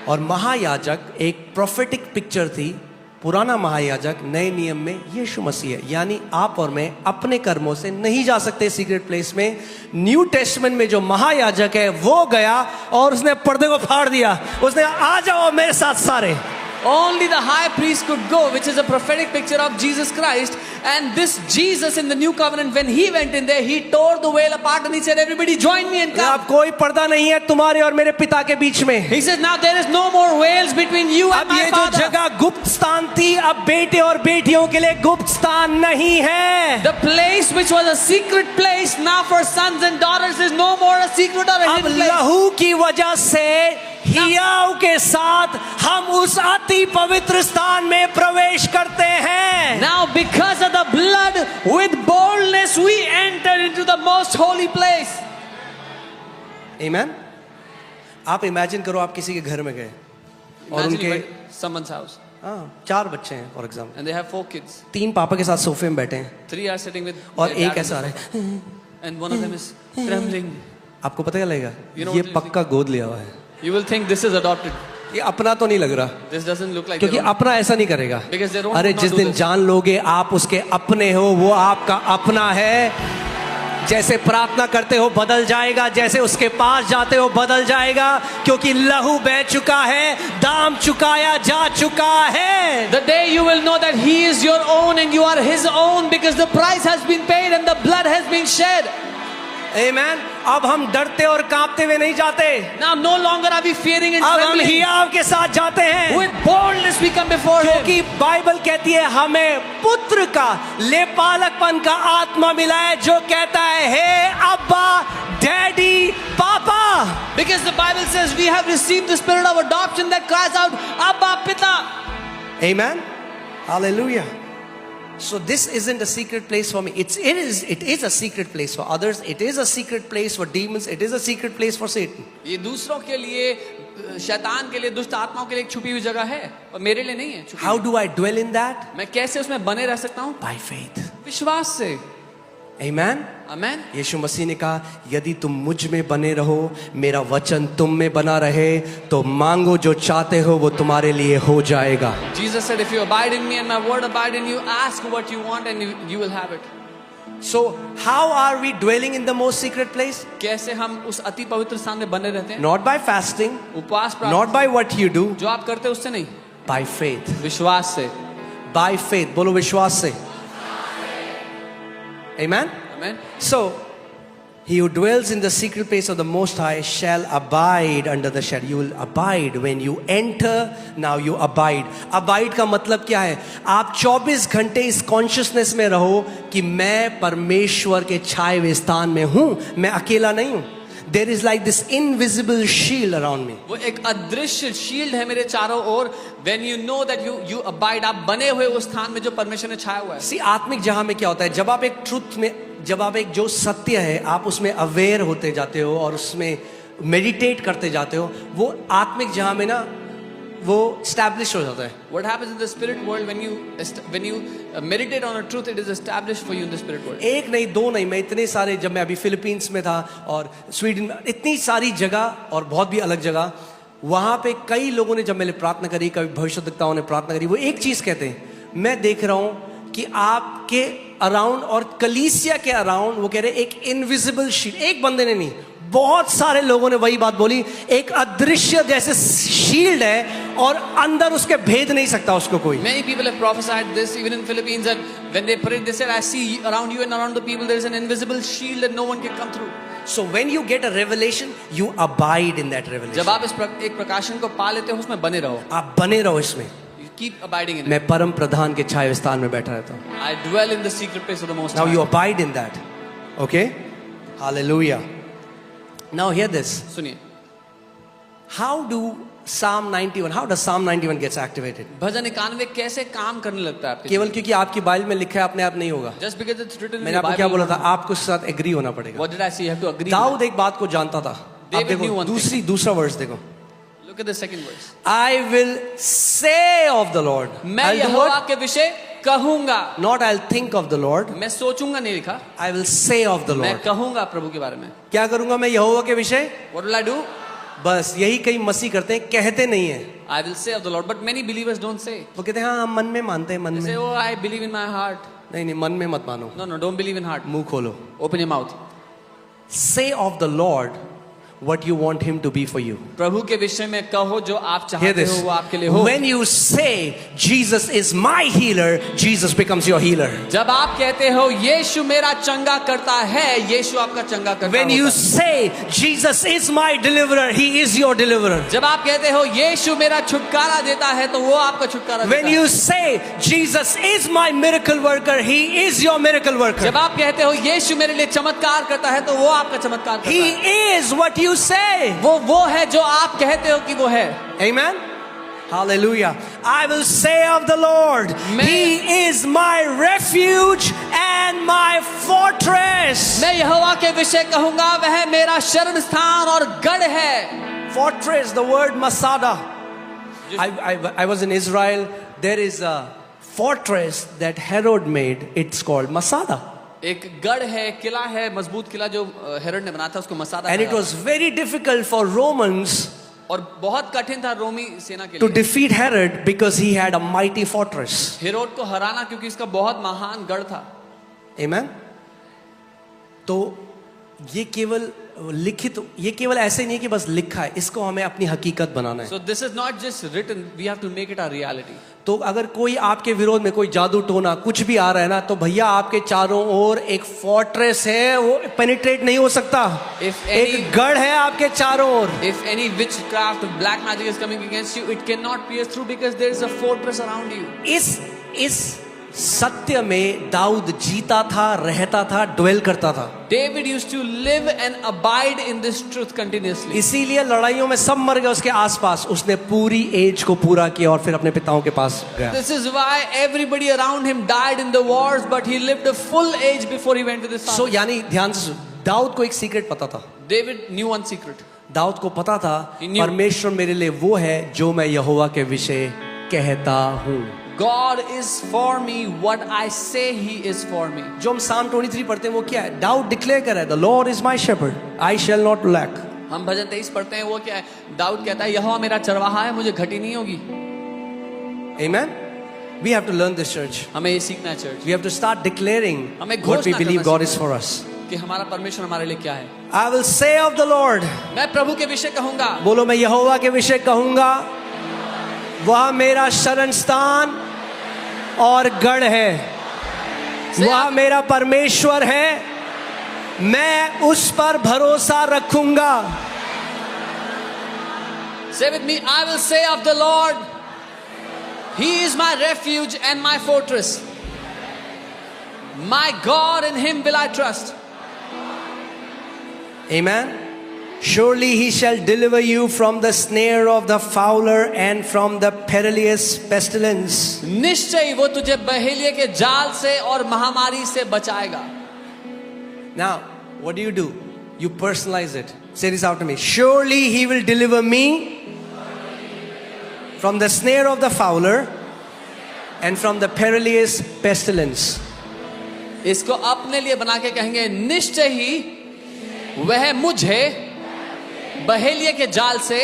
और महायाजक एक प्रोफेटिक पिक्चर थी. पुराना महायाजक नए नियम में यीशु मसीह है. यानी आप और मैं अपने कर्मों से नहीं जा सकते सीक्रेट प्लेस में. न्यू टेस्टमेंट में जो महायाजक है वो गया और उसने पर्दे को फाड़ दिया. उसने आ जाओ मेरे साथ सारे. Only the high priest could go, which is a prophetic picture of Jesus Christ. And this Jesus in the new covenant, when he went in there, he tore the veil apart and he said, everybody join me and come. अब कोई पर्दा नहीं है तुम्हारे और मेरे पिता के बीच में. He says, now there is no more veils between you and अब my ये जो father. जगह गुप्त स्थान थी अब बेटे और बेटियों के लिए गुप्त स्थान नहीं है. The place which was a secret place, now for sons and daughters is no more a secret or a अब hidden place. लहू की वजह से हियाव के साथ हम उस अति पवित्र स्थान में प्रवेश करते हैं. Now because of the blood, with boldness we enter into the most holy place. Amen. आप इमेजिन करो आप किसी के घर में गए. और Imagine you उनके went to someone's house हाँ 4 बच्चे हैं for example, and they have 4 kids. 3 पापा के साथ सोफे में बैठे हैं 3 are sitting with और their एक dad on ऐसा आ the रहा है, sofa, and one of them is trembling. आपको पता क्या लगेगा You know ये what you'll पक्का गोद लिया हुआ है, You will think this is adopted. ये अपना तो नहीं लग रहा, This doesn't look like क्योंकि their own. अपना ऐसा नहीं करेगा। Because their own अरे would not जिस do दिन this. जान लोगे आप उसके अपने हो, वो आपका अपना है। जैसे प्रार्थना करते हो बदल जाएगा, जैसे उसके पास जाते हो बदल जाएगा, क्योंकि लहू बह चुका है, दाम चुकाया जा चुका है। The day you will know that He is your own and you are His own because the price has been paid and the blood has been shed. आमेन। अब हम डरते और कांपते हुए नहीं जाते, Now no longer are we fearing and अब हम trembling. हियाव के साथ जाते हैं, With boldness we come before Him. क्योंकि बाइबल कहती है हमें पुत्र का लेपालकपन का आत्मा मिला है, जो कहता है हे अब्बा, डैडी, पापा। Because the Bible says we have received the spirit of adoption that cries out, Abba, Pita. Amen. Hallelujah. So this isn't a secret place for me. It is a secret place for others. It is a secret place for demons. It is a secret place for Satan. ये दूसरों के लिए, शैतान के लिए, दुष्ट आत्माओं के लिए एक छुपी हुई जगह है, और मेरे लिए नहीं है छुपी How हुई। do I dwell in that? मैं कैसे उसमें बने रह सकता हूँ? By faith. विश्वास से। Amen. आमेन। यीशु मसीह ने कहा यदि तुम मुझ में बने रहो, मेरा वचन तुम में बना रहे, तो मांगो जो चाहते हो वो तुम्हारे लिए हो जाएगा। Jesus said, if you abide in me and my word abide in you, ask what you want and you will have it. So how are we dwelling in the most secret place? कैसे हम उस अति पवित्र स्थान में बने रहते हैं? Not by fasting, उपवास not प्रार्थना, by what you do, जो आप करते हैं उससे नहीं, by faith. विश्वास से। By faith. बोलो विश्वास से। Amen. Amen. So, he who dwells in the secret place of the Most High shall abide under the shadow. You will abide when you enter. Now you abide. Abide का मतलब क्या है? आप 24 घंटे इस कॉन्शियसनेस में रहो कि मैं परमेश्वर के छाए हुए स्थान में हूँ, मैं अकेला नहीं हूँ। There is like this invisible shield around me. वो एक अदृश्य शील्ड है मेरे चारों ओर। When you know that you abide, आप बने हुए उस स्थान में जो परमेश्वर ने छाया हुआ है। See, आत्मिक जहां में क्या होता है, जब आप एक ट्रुथ में, जब आप एक जो सत्य है आप उसमें अवेयर होते जाते हो और उसमें मेडिटेट करते जाते हो, वो आत्मिक जहां में ना वो स्टैब्लिश हो जाता है। What happens in the spirit world when you meditate on a truth, it is established for you in the spirit world. एक नहीं, दो नहीं, मैं इतने सारे, जब मैं अभी फिलीपींस में था और स्वीडन में, इतनी सारी जगह और बहुत भी अलग जगह, वहां पे कई लोगों ने जब मैंने प्रार्थना करी, कभी भविष्यद्वक्ताओं ने प्रार्थना करी, वो एक चीज कहते हैं, मैं देख रहा हूं कि आपके अराउंड और कलीसिया के अराउंड, वो कह रहे एक इनविजिबल शील्ड, एक बंदे ने नहीं, बहुत सारे लोगों ने वही बात बोली, एक अदृश्य जैसे शील्ड है और अंदर उसके भेद नहीं सकता उसको कोई। Many people have prophesied this even in Philippines, and when they prayed they said, I see around you and around the people there is an invisible shield that no one can come through. So when you get a revelation, you abide in that revelation. जब आप एक प्रकाशन को पा लेते हो, उसमें बने रहो। आप बने रहो इसमें। You keep abiding in it. मैं परम प्रधान के छाया स्थान में बैठा रहता हूँ। I dwell in the secret place of the Most Now High. you abide in that. Okay? Hallelujah. Now hear this. सुनिए, How does Psalm 91 gets activated? भजन 91 कैसे काम करने लगता है आपके? केवल क्योंकि आपकी बाइबल में लिखा है अपने आप नहीं होगा। Just because it's written in मैंने the आपको क्या Bible. बोला था, आपको उसके साथ एग्री होना पड़ेगा। What did I say? You have to agree. Dawood एक बात को जानता था। आप David knew देखो one दूसरा वर्स देखो। Look at the second verse. I will say of the Lord. मैं I'll do यहोवा what? के विषय कहूंगा, Not I'll think of the Lord. मैं सोचूंगा नहीं लिखा, I will say of the मैं Lord. कहूंगा प्रभु के बारे में। क्या करूंगा मैं यहोवा के विषय? What will I do? बस यही कई मसीह करते हैं, कहते नहीं है। I will say of the Lord, but many believers don't say. वो कहते हैं हाँ हम मन में मानते हैं, मन They say, में। oh, I believe in my heart. नहीं मन में मत मानो, No, don't believe in heart. मुंह खोलो। Open your mouth. Say of the Lord what you want him to be for you. प्रभु के विषय में कहो जो आप Hear चाहते this. हो वो आपके लिए हो। When you say Jesus is my healer, Jesus becomes your healer. जब आप कहते हो यीशु मेरा चंगा करता है, यीशु आपका चंगा करता When होता you है। say Jesus is my deliverer, he is your deliverer. जब आप कहते हो यीशु मेरा छुटकारा देता है तो वो आपका छुटकारा When देता है। you say Jesus is my miracle worker, he is your miracle worker. जब आप कहते हो यीशु मेरे लिए चमत्कार करता है तो वो आपका चमत्कार करता He है। is what you say. वो है जो आप कहते हो कि वो है। Amen. Hallelujah. I will say of the Lord, he is my refuge and my fortress. मैं यहोवा के विषय कहूंगा, वह मेरा शरण स्थान और गढ़ है। Fortress, the word Masada. I was in Israel. There is a fortress that Herod made. It's called Masada. एक गढ़ है, किला है, मजबूत किला जो हेरोड ने बनाया था, उसको मसादा And it was very difficult for Romans और बहुत कठिन था रोमी सेना के to लिए defeat Herod because he had a mighty fortress. Herod को हराना, क्योंकि इसका बहुत महान गढ़ था. Amen. तो ये केवल लिखित, ये केवल ऐसे नहीं है कि बस लिखा है, इसको हमें अपनी हकीकत बनाना है. So this is not just written, we have to make it our reality. तो अगर कोई आपके विरोध में कोई जादू टोना कुछ भी आ रहा है ना, तो भैया आपके चारों ओर एक फोर्ट्रेस है, वो पेनिट्रेट नहीं हो सकता. एक गढ़ है आपके चारों ओर. If any witchcraft or black magic is coming against you, it cannot pierce through because there is a fortress around you. इस सत्य में दाऊद जीता था, रहता था, ड्वेल करता था. David used to live and abide in this truth continuously. इसीलिए लड़ाइयों में सब मर गए उसके आसपास. उसने पूरी एज को पूरा किया और फिर अपने पिताओं के पास गया. This is why everybody around him died in the wars, but he lived a full age before he went to this. So यानी ध्यान से, दाऊद को एक सीक्रेट पता था. David knew one secret. Dawood को पता था He knew. परमेश्वर मेरे लिए वो है जो मैं यहोवा के विषय कहता हूँ. God is for me what I say he is for me. जो हम Psalm 23 पढ़ते हैं वो क्या है? दाऊद डिक्लेयर कर रहा है, The Lord is my shepherd, I shall not lack. हम भजन 23 पढ़ते हैं, वो क्या है? दाऊद कहता है, यहोवा मेरा चरवाहा है, मुझे घटी नहीं होगी. Amen. We have to learn this, church. हमें ये सीखना है church, We have to start declaring हमें what we घोषणा believe करना God is for us. कि हमारा परमेश्वर हमारे लिए क्या है. I will say of the Lord. मैं प्रभु के विषय कहूंगा. बोलो, मैं यहोवा के विषय कहूंगा, वह मेरा शरण स्थान और गढ़ है, वह मेरा परमेश्वर है, मैं उस पर भरोसा रखूंगा. Say with me, I will say of the Lord, he is my refuge and my fortress, my God, in him will I trust. Amen. Surely he shall deliver you from the snare of the fowler and from the perilous pestilence. निश्चय वो तुझे बहेलिये के जाल से और महामारी से बचाएगा. Now, what do? You personalize it. Say this after me. Surely he will deliver me from the snare of the fowler and from the perilous pestilence. इसको अपने लिए बना के कहेंगे, निश्चय ही वह मुझे बहेलिये के जाल से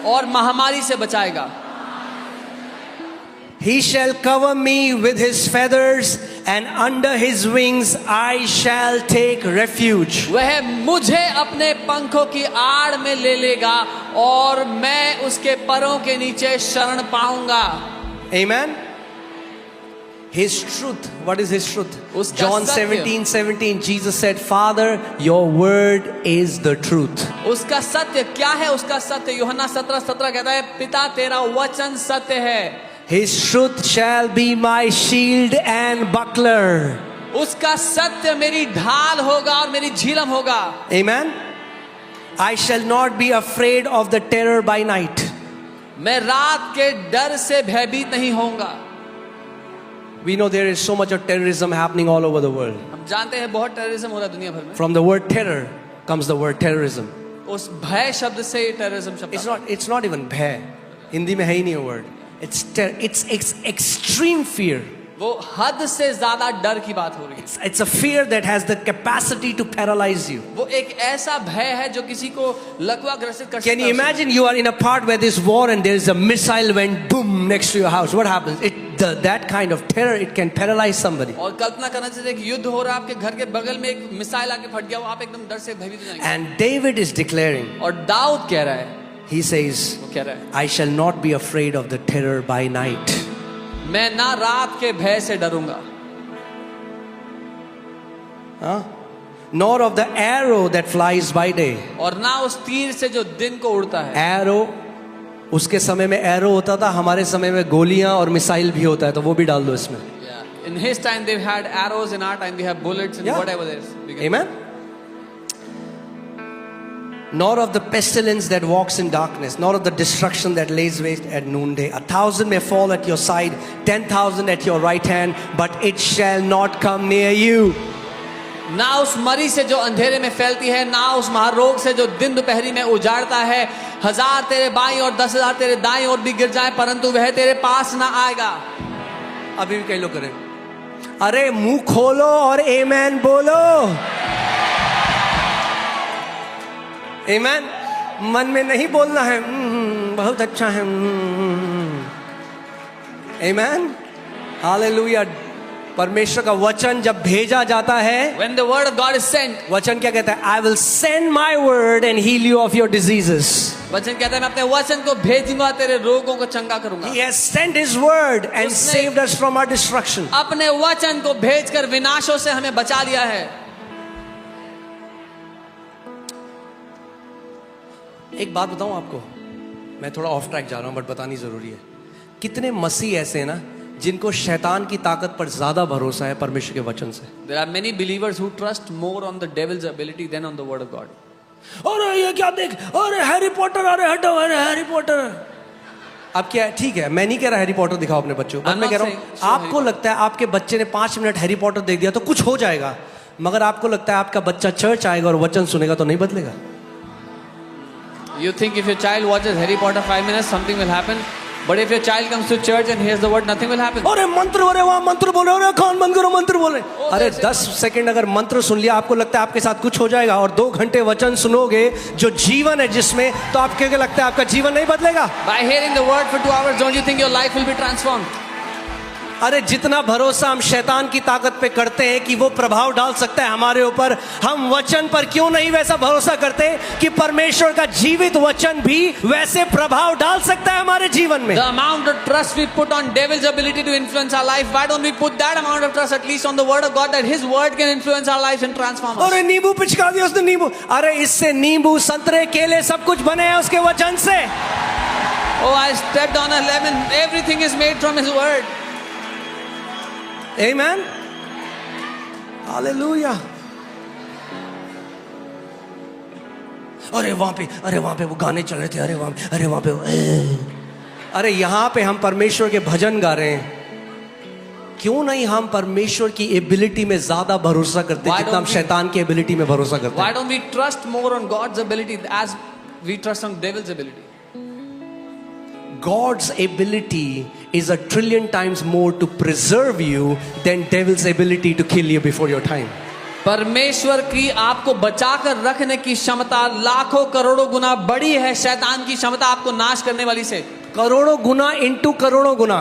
और महामारी से बचाएगा. He shall cover me with his feathers and under his wings I shall take refuge. वह मुझे अपने पंखों की आड़ में ले लेगा और मैं उसके परों के नीचे शरण पाऊंगा. Amen. His truth. What is his truth? उसका John सत्य. 17:17 Jesus said, Father, your word is the truth. उसका सत्य क्या है? उसका सत्य यूहन्ना 17:17 कहता है, पिता तेरा वचन सत्य है. His truth shall be my shield and buckler. उसका सत्य मेरी ढाल होगा और मेरी झिलम होगा. Amen. I shall not be afraid of the terror by night. मैं रात के डर से भयभीत नहीं होऊंगा. We know there is so much of terrorism happening all over the world. हम जानते हैं बहुत टेररिज्म हो रहा है दुनिया भर में. From the word terror comes the word terrorism. उस भय शब्द से टेररिज्म शब्द आता है. It's not even भय. हिंदी में है ही नहीं वो word. It's extreme fear. वो हद से ज्यादा डर की बात हो रही है. It's a fear that has the capacity to paralyze you. वो एक ऐसा भय है जो किसी को लकवा ग्रसित कर सकता है. Can you imagine you are in a part where there's war and there is a missile went boom next to your house? What happens? That kind of terror, it can paralyze somebody. और कल्पना करना चाहिए एक युद्ध हो रहा है आपके घर के बगल में, एक मिसाइल आके फट गया, वो आप एकदम डर से भयभीत हो जाएंगे. And David is declaring, और दाऊद कह रहा है, he says, वो कह रहा है, I shall not be afraid of the terror by night. मैं ना रात के भय से डरूंगा. Nor of the arrow that flies by day. और ना उस तीर से जो दिन को उड़ता है. Arrow, उसके समय में एरो होता था, हमारे समय में गोलियां और मिसाइल भी होता है, तो वो भी डाल दो इसमें. In his time they had arrows, in our time we have bullets and whatever there is. Amen. Nor of the pestilence that walks in darkness, nor of the destruction that lays waste at noonday. 1,000 may fall at your side, 10,000 at your right hand, but it shall not come near you. ना उस मरी से जो अंधेरे में फैलती है, ना उस महारोग से जो दिन दोपहरी में उजाड़ता है। 1000 तेरे बाईं और 10,000 तेरे दाईं ओर भी गिर जाए, परंतु वह तेरे पास ना आएगा। अभी भी कई लोग करें, अरे मुंह खोलो और आमेन बोलो। आमेन मन में नहीं बोलना है बहुत अच्छा है। Amen hallelujah. परमेश्वर का वचन जब भेजा जाता है, When the word of God is sent, वचन क्या कहता है? I will send my word and heal you of your diseases. वचन कहता है मैं अपने वचन को भेजूंगा, तेरे रोगों को चंगा करूंगा। He has sent his word and उसने saved us from our destruction. अपने वचन को भेजकर विनाशों से हमें बचा लिया है। एक बात बताऊं आपको, मैं थोड़ा ऑफ ट्रैक जा रहा हूं बट बतानी जरूरी है। कितने मसीह ऐसे हैं ना जिनको शैतान की ताकत पर ज्यादा भरोसा है परमेश्वर के वचन से। There are many believers who trust more on the devil's ability than on the word of God. अरे ये क्या देख, अरे हैरी पॉटर, अरे हटो, अरे हैरी पॉटर। अब क्या है, ठीक है, मैं नहीं कह रहा हैरी पॉटर दिखाओ अपने बच्चों को, मैं कह रहा हूँ आपको लगता है आपके बच्चे ने 5 मिनट हैरी पॉटर देख दिया तो कुछ हो जाएगा, मगर आपको लगता है आपका बच्चा चर्च आएगा और वचन सुनेगा तो नहीं बदलेगा। You think if your child watches Harry Potter 5 minutes, something will happen. But if your child comes to church and hears the word, nothing will happen. अरे मंत्र, अरे वहाँ मंत्र बोले, अरे कान बंद करो मंत्र बोले। अरे 10 सेकंड अगर मंत्र सुन लिया, आपको लगता है आपके साथ कुछ हो जाएगा, और 2 घंटे वचन सुनोगे जो जीवन है जिसमें, तो आपको क्या लगता है आपका जीवन नहीं बदलेगा? By hearing the word for 2 hours, don't you think your life will be transformed? अरे जितना भरोसा हम शैतान की ताकत पे करते हैं कि वो प्रभाव डाल सकता है हमारे ऊपर, हम वचन पर क्यों नहीं वैसा भरोसा करते कि परमेश्वर का जीवित वचन भी वैसे प्रभाव डाल सकता है हमारे जीवन में। The amount of trust we put on devil's ability to influence our life, why don't we put that amount of trust at least on the word of God, that his word can influence our lives and transform us? अरे नींबू पिचका दिया उसने, नींबू, अरे इससे नींबू, संतरे, केले सब कुछ बने हैं उसके वचन से। Oh, I stepped on a lemon. Everything is made from his word. Amen. Hallelujah. अरे वहां पे वो गाने चल रहे थे, अरे वहां पे अरे यहाँ पे हम परमेश्वर के भजन गा रहे हैं। क्यों नहीं हम परमेश्वर की एबिलिटी में ज्यादा भरोसा करते जितना हम शैतान की एबिलिटी में भरोसा करते हैं? Why don't we trust more on God's ability as we trust on devil's ability? God's ability is a trillion times more to preserve you than devil's ability to kill you before your time. परमेश्वर की आपको बचाकर रखने की क्षमता लाखों करोड़ों गुना बड़ी है शैतान की क्षमता आपको नाश करने वाली से। करोड़ों गुना इंटू करोड़ों गुना,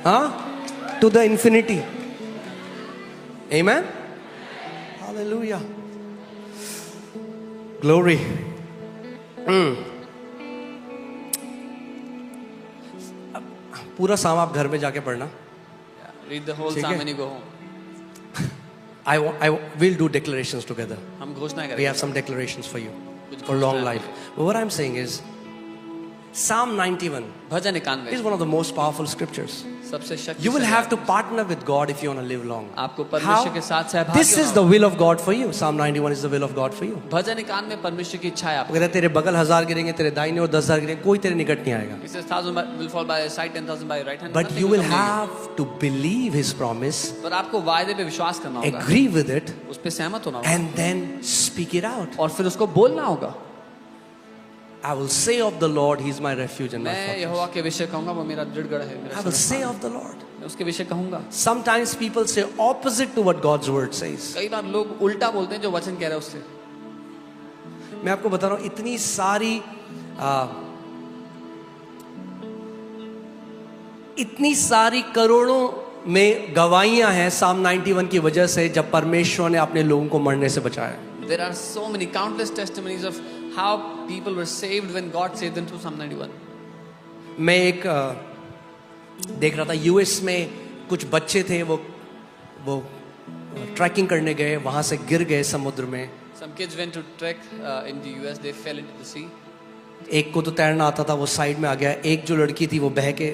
हाँ, to the infinity. Amen. Hallelujah. Glory. पूरा साम आप घर में जाके पढ़ना। Read the whole ठीक psalm है? when you go home. We'll do declarations together. हम घोषणा We करेंगे। have some declarations for you कुछ for long घोषणाएं life. But what I'm saying is, Psalm 91 bhajan 91 is one of the most powerful scriptures. सबसे शक्तिशाली। You will have to partner with God if you want to live long. आपको परमेश्वर के साथ सहभागी This is the will of God for you. Psalm 91 is the will of God for you. भजन 91 में परमेश्वर की इच्छा है आपको। अगर तेरे बगल 1000 गिरेंगे, तेरे दाहिने और 10,000 गिरेंगे, कोई तेरे निकट नहीं आएगा। He says 1,000 will fall by your side, 10,000 by your right hand. But Nothing you will come near have to believe His promise, you. पर आपको वायदे पे विश्वास करना होगा, agree with it, उस पे सहमत होना होगा, and then speak it out. और फिर उसको बोलना होगा। I will say of the Lord, He is my refuge and my मैं fortress. यहोवा के विषय कहूंगा, वो मेरा दृढ़गढ़ है, मेरा I will say शरण। of the Lord. मैं उसके विषय कहूंगा। Sometimes people say opposite to what God's word says. कई बार लोग उल्टा बोलते हैं जो वचन कह रहा है उससे। मैं आपको बता रहा हूं, इतनी सारी करोड़ों में गवाहियां हैं Psalm 91 की वजह से, जब परमेश्वर ने अपने लोगों को मरने से बचाया। There are so many countless testimonies of how people were saved when God saved them through Psalm 91. मैं एक देख रहा था, यूएस में कुछ बच्चे थे, वो ट्रैकिंग करने गए, वहां से गिर गए समुद्र में। Some kids went to trek in the US. They fell into the sea. एक को तो तैरना आता था, वो साइड में आ गया। एक जो लड़की थी वो बह के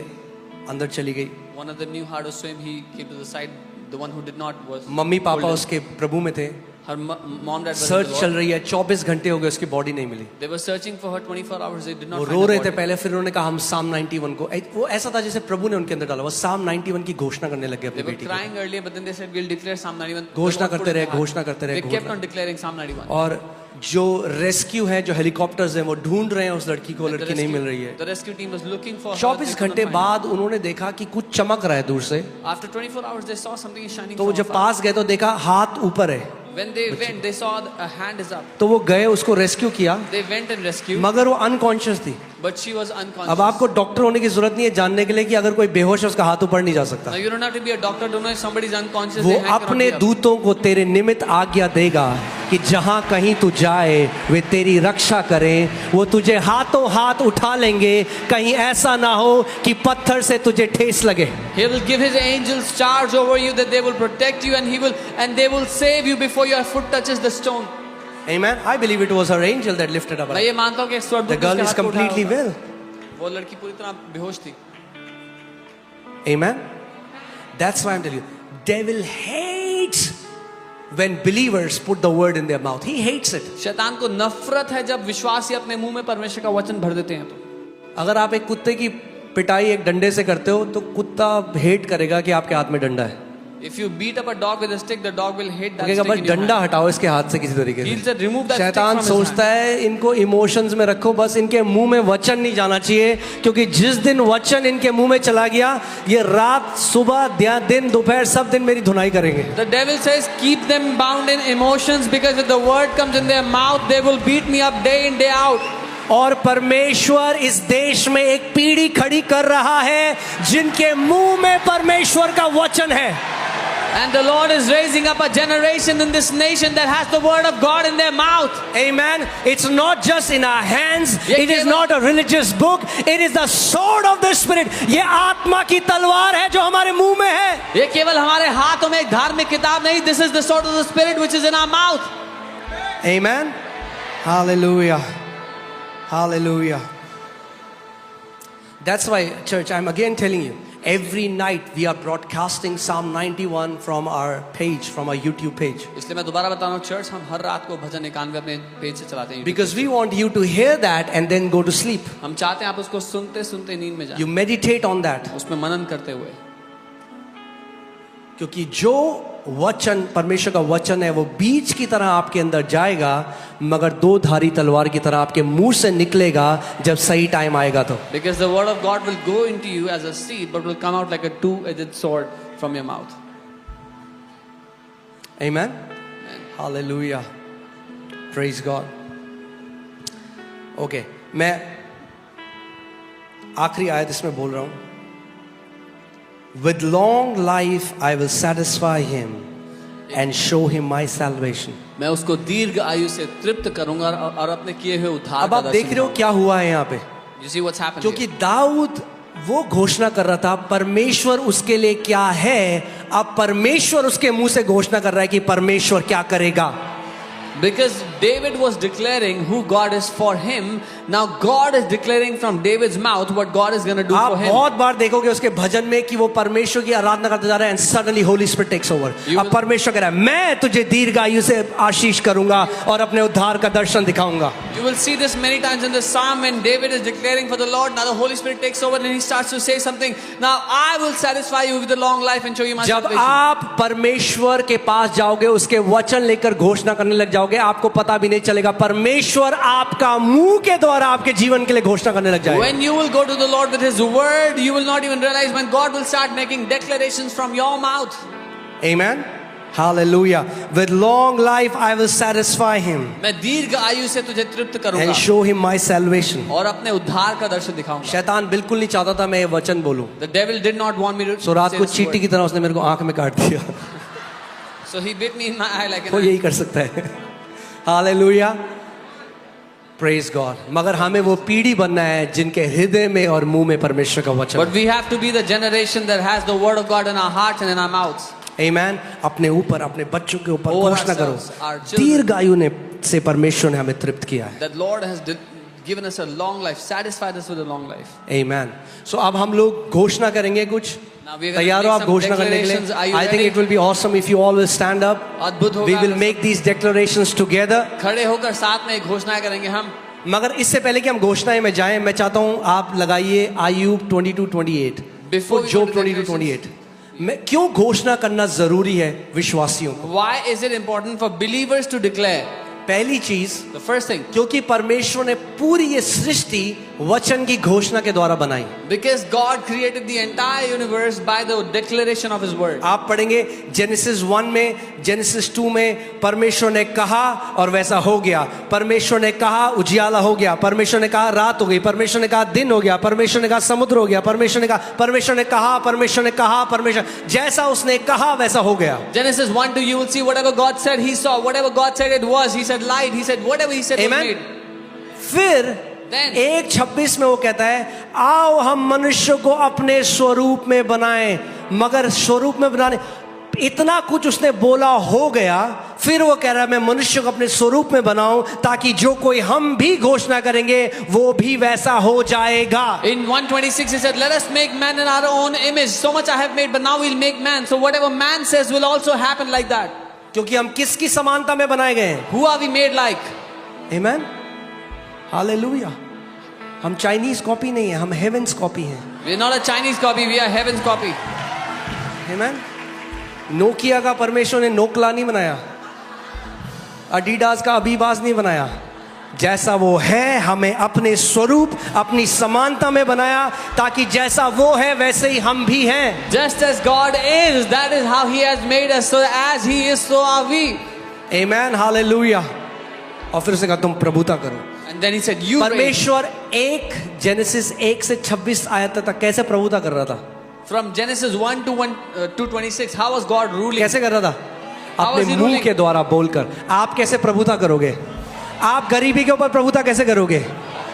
अंदर चली गई। One of them knew how to swim. He came to the side. The one who did not was mummy papa pulled in. उसके प्रभु में थे। Her mom dad were in search the चल Lord. रही है, 24 घंटे हो गए उसकी बॉडी नहीं मिली. They were searching for her 24 hours. They did वो not रो find रहे her थे body. पहले, फिर उन्होंने कहा हम साम 91 को, वो ऐसा था जैसे प्रभु ने उनके अंदर डाला, वो साम 91 की घोषणा करने लगे They अपनी were बेटी की. crying earlier, but then they said, we'll declare Psalm 91. घोषणा The Lord put करते it in रहे, their heart. घोषणा करते रहे, They kept घोषणा. on declaring Psalm 91. और जो रेस्क्यू है, जो हेलीकॉप्टर्स हैं, वो ढूंढ रहे हैं उस लड़की को, And लड़की नहीं मिल रही है. the rescue team was looking for her. 24 They couldn't घंटे find her. बाद उन्होंने देखा कि कुछ चमक रहा है दूर से. After 24 hours, they saw something is shining तो वो from जब afar. पास गए तो देखा हाथ ऊपर है. When they went, they saw a hand is up. तो वो गए, उसको रेस्क्यू किया, They went and rescued, मगर वो अनकॉन्शियस थी. but she was unconscious. अब आपको डॉक्टर होने की जरूरत नहीं है जानने के लिए कि अगर कोई बेहोश है उसका हाथ ऊपर नहीं जा सकता. Now you don't have to be a doctor to know if somebody is unconscious. वो their hand cannot अपने be up. दूतों को तेरे निमित्त आज्ञा देगा कि जहां कहीं तू जाए वे तेरी रक्षा करें. वो तुझे हाथों हाथ उठा लेंगे, कहीं ऐसा ना हो कि पत्थर से तुझे ठेस लगे. He will give his angels charge over you that they will protect you and they will save you before your foot touches the stone. Amen. I believe it was her angel that lifted up her. मैं ये मानता हूँ कि एक स्वर्गदूत The girl उसके is हाथ को उठाया completely होगा. well. वो लड़की पूरी तरह बेहोश थी. Amen. That's why I'm telling you, devil hates when believers put the word in their mouth. He hates it. शैतान को नफरत है जब विश्वासी अपने मुंह में परमेश्वर का वचन भर देते हैं. तो अगर आप एक कुत्ते की पिटाई एक डंडे से करते हो तो कुत्ता हेट करेगा कि आपके हाथ में डंडा है. if you beat up a dog with a stick, the dog will hate that कहेगा stick बस in your डंडा hand. हटाओ इसके हाथ से किसी तरीके He'll से. say, remove that stick शैतान from his सोचता hand. है इनको इमोशंस में रखो, बस इनके मुंह में वचन नहीं जाना चाहिए, क्योंकि जिस दिन वचन इनके मुंह में चला गया ये रात सुबह दिन दोपहर सब दिन मेरी धुनाई करेंगे. The devil says, keep them bound in emotions, because if the word comes in their mouth, they will beat me up day in, day out. और परमेश्वर इस देश में एक पीढ़ी खड़ी कर रहा है जिनके मुंह में परमेश्वर का वचन है. And the Lord is raising up a generation in this nation that has the word of God in their mouth. Amen. It's not just in our hands. ये It is केवल- not a religious book. It is the sword of the Spirit. ये आत्मा की तलवार है जो हमारे मुंह में है. ये केवल हमारे हाथों में एक धार्मिक किताब नहीं. This is the sword of the Spirit which is in our mouth. Amen. Hallelujah. Hallelujah. That's why, church, I'm again telling you, every night we are broadcasting Psalm 91 from our page, from our YouTube page. इसलिए मैं दोबारा बता रहा हूँ, church हम हर रात को भजन 91 अपने पेज से चलाते हैं. Because we want you to hear that and then go to sleep. हम चाहते हैं आप उसको सुनते सुनते नींद में जाएं, You meditate on that. उसमें मनन करते हुए. क्योंकि जो वचन परमेश्वर का वचन है वो बीज की तरह आपके अंदर जाएगा, मगर दो धारी तलवार की तरह आपके मुंह से निकलेगा जब सही टाइम आएगा तो. Because the word of God will go into you as a seed, but will come out like a two-edged sword from your mouth. Amen. Hallelujah. Praise God. Okay, मैं आखिरी आयत इसमें बोल रहा हूं. With long life I will satisfy him and show him my salvation. मैं उसको दीर्घ आयु से तृप्त करूंगा और अपने किए हुए उद्धार अब का आप देख रहे हो दर्शन क्या हुआ है यहाँ पे. You see what's happened क्योंकि here? दाऊद वो घोषणा कर रहा था परमेश्वर उसके लिए क्या है. अब परमेश्वर उसके मुंह से घोषणा कर रहा है कि परमेश्वर क्या करेगा. Because David was declaring who God is for him, now God is declaring from David's mouth what God is going to do आप for him. बहुत बार देखोगे उसके भजन में कि वो परमेश्वर की आराधना करते जा रहे हैं, and suddenly Holy Spirit takes over. You अब will- परमेश्वर कह रहा है मैं तुझे दीर्घ आयु से आशीष करूंगा और अपने उद्धार का दर्शन दिखाऊंगा. You will see this many times in the psalm when David is declaring for the Lord. Now the Holy Spirit takes over and he starts to say something. Now I will satisfy you with a long life and show you my जब salvation. आप परमेश्वर के पास जाओगे, उसके वचन लेकर घोषणा करने लग जाओगे, आपको पता भी नहीं चलेगा परमेश्वर आपका मुंह के द्वारा आपके जीवन के लिए घोषणा करने लग जाएगा. When you will go to the Lord with His word, you will not even realize when God will start making declarations from your mouth. Amen. Hallelujah. With long life I will satisfy him मैं दीर्घ आयु से तुझे तृप्त करूंगा and show him my salvation. और अपने उद्धार का दर्शन दिखाऊंगा. शैतान बिल्कुल नहीं चाहता था मैं ये वचन बोलूं. The devil did not want me to सो रात say को this चींटी word. की तरह उसने मेरे को आंख में काट दिया. So he bit me in my eye like an वो eye. यही कर सकता है. Hallelujah. Praise God. मगर हमें वो पीढ़ी बनना है जिनके हृदय में और मुंह में परमेश्वर का वचन. But we have to be the generation that has the word of God in our hearts and in our mouths. Amen. अपने ऊपर अपने बच्चों के ऊपर Over घोषणा करो. ourselves, our children. दीर्घ आयु ने से परमेश्वर ने हमें तृप्त किया है. That Lord has given us a long life, satisfied us with a long life. Amen. So अब हम लोग घोषणा करेंगे कुछ Now we are gonna तैयार हो make आप some घोषणा करने के declarations. Are लिए? you I think ready? it will be awesome if you all will stand up. अद्भुत We होगा will make these declarations together. खड़े होकर साथ में एक घोषणा करेंगे हम. मगर इससे पहले कि हम घोषणाएं में जाएं, मैं चाहता हूं आप लगाइए आयुब 22:28 Before और we जोब go to 22:28. मैं क्यों घोषणा करना जरूरी है विश्वासियों को? Why is it important for believers to declare? पहली चीज, The first thing, क्योंकि परमेश्वर ने पूरी ये सृष्टि वचन की घोषणा के द्वारा बनाई. because God created the entire universe by the declaration of His word. आप पढ़ेंगे जेनेसिस 1 में, जेनेसिस 2 में, परमेश्वर ने कहा और वैसा हो गया. परमेश्वर ने कहा उजियाला हो गया. परमेश्वर ने कहा रात हो गई. परमेश्वर ने कहा दिन हो गया. परमेश्वर ने कहा समुद्र हो गया. परमेश्वर ने कहा, परमेश्वर ने कहा, परमेश्वर ने कहा, परमेश्वर जैसा उसने कहा वैसा हो गया. Genesis 1-2, you will see whatever God said He saw, whatever God said it was. He said light, He said whatever He said was Amen. made. फिर Then 1:26 में वो कहता है आओ हम मनुष्य को अपने स्वरूप में बनाएं. मगर स्वरूप में बनाने इतना कुछ उसने बोला हो गया. फिर वो कह रहा है मैं मनुष्य को अपने स्वरूप में बनाऊं ताकि जो कोई हम भी घोषणा करेंगे वो भी वैसा हो जाएगा. in 1:26 He said, let us make man in our own image. So much I have made, but now we'll make man. So whatever man says will also happen like that. क्योंकि हम किसकी समानता में बनाए गए हैं? Who are we made like? Amen, hallelujah. हम Chinese copy नहीं है, हम हेवेंस कॉपी हैं. We are not a Chinese copy, we are heaven's copy. Amen. Nokia का परमेश्वर ने नोकला नहीं बनाया, अडीडास का अबीबास नहीं बनाया. जैसा वो है हमें अपने स्वरूप, अपनी समानता में बनाया ताकि जैसा वो है वैसे ही हम भी हैं. Just as God is, that is how He has made us. So as He is, so are we. Amen, hallelujah. और फिर उसने कहा तुम प्रभुता करो. And then He said, you reign. परमेश्वर जेनेसिस 1 से 26 आयत तक कैसे प्रभुता कर रहा था? From Genesis 1 to 2:26, how was God ruling? कैसे कर रहा था? How was अपने he मुंह ruling? के द्वारा बोलकर. आप कैसे प्रभुता करोगे? आप गरीबी के ऊपर प्रभुता कैसे करोगे?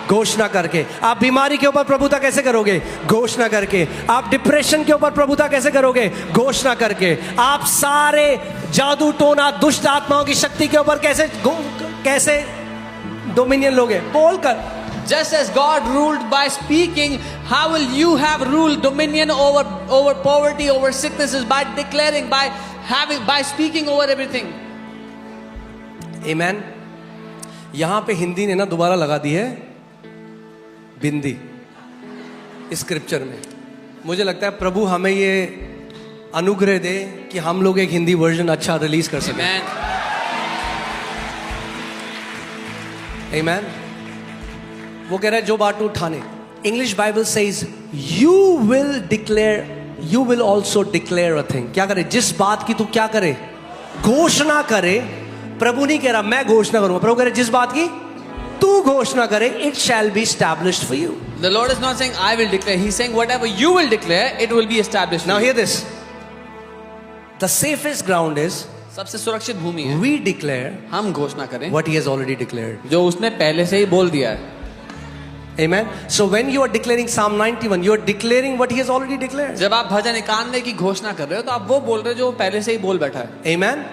घोषणा करके. आप बीमारी के ऊपर प्रभुता कैसे करोगे? घोषणा करके. आप डिप्रेशन के ऊपर प्रभुता कैसे करोगे? घोषणा करके. आप सारे जादू टोना दुष्ट आत्माओं की शक्ति के ऊपर कैसे डोमिनियन लोगे? बोलकर. Just as God ruled by speaking, how will you have ruled dominion over poverty, over sicknesses, by declaring, by speaking over everything? आमेन. यहां पे हिंदी ने ना दोबारा लगा दी है बिंदी स्क्रिप्चर में. मुझे लगता है प्रभु हमें ये अनुग्रह दे कि हम लोग एक हिंदी वर्जन अच्छा रिलीज कर सकें. Amen. आमेन. वो कह रहा है जो बाटू ठाने. English Bible says you will also declare a thing. क्या करे? जिस बात की तू क्या करे? घोषणा करे. प्रभु नहीं कह रहा मैं घोषणा करूंगा. प्रभु कह रहे जिस बात की तू घोषणा करे it shall be established for you. The Lord is not saying I will declare. He's saying whatever you will declare, it will be established. Now for you. hear this. The safest ground is सबसे सुरक्षित भूमि है we declare हम घोषणा करें what he has already declared. जो उसने पहले से ही बोल दिया है. Amen. So when you are declaring Psalm 91, you are declaring what he has already declared. जब आप भजन 91 की घोषणा कर रहे हो तो आप वो बोल रहे हो जो वो पहले से ही बोल बैठा है. Amen.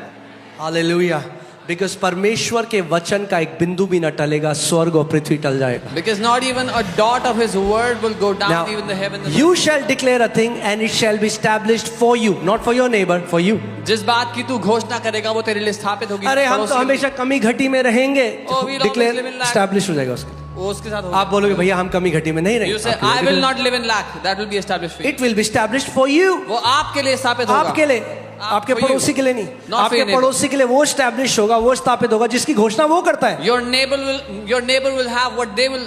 Hallelujah. Because परमेश्वर के वचन का एक बिंदु भी न टलेगा, स्वर्ग और पृथ्वी टल जाएगा. Because not even a dot of His word will go down, Now, even the heaven. you shall declare a thing and it shall be established for you, not for your neighbor, for you. जिस बात की तू घोषणा करेगा वो तेरे लिए स्थापित होगी. अरे हम तो पड़ोसी के हमेशा कमी घटी में रहेंगे. Oh, we'll always declare live in lack. Establish हो जाएगा उसके. लिए. वो उसके साथ होगा. आप बोलोगे भैया हम कमी घटी में नहीं You say रहेंगे. I will not live in lack. That will be established for you. It will be established for you. वो आपके लिए स्थापित होगा. आपके लिए, आपके for you. पड़ोसी के लिए नहीं. Not for आपके your neighbor. पड़ोसी के लिए वो स्टैब्लिश होगा, वो स्थापित होगा जिसकी घोषणा वो करता है. Your neighbor will have what they will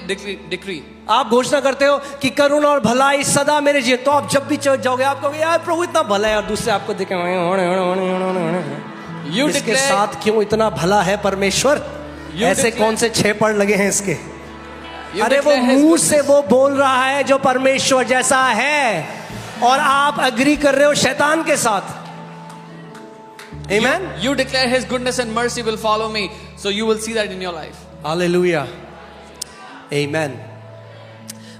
decree. आप घोषणा करते हो कि करुणा और भलाई सदा मेरे जिए, तो आप जब भी जाओगे आप कहोगे यार प्रभु इतना भला है, और दूसरे आपको देखें You इसके declare. साथ क्यों इतना भला है परमेश्वर? ऐसे declare. कौन से 6 पड़ लगे हैं इसके? You अरे वो declare His मुंह goodness. से वो बोल रहा है जो परमेश्वर जैसा है, और आप अग्री कर रहे हो शैतान के साथ. Amen. You declare His goodness and mercy will follow me. So you will see that in your life. Hallelujah. Amen.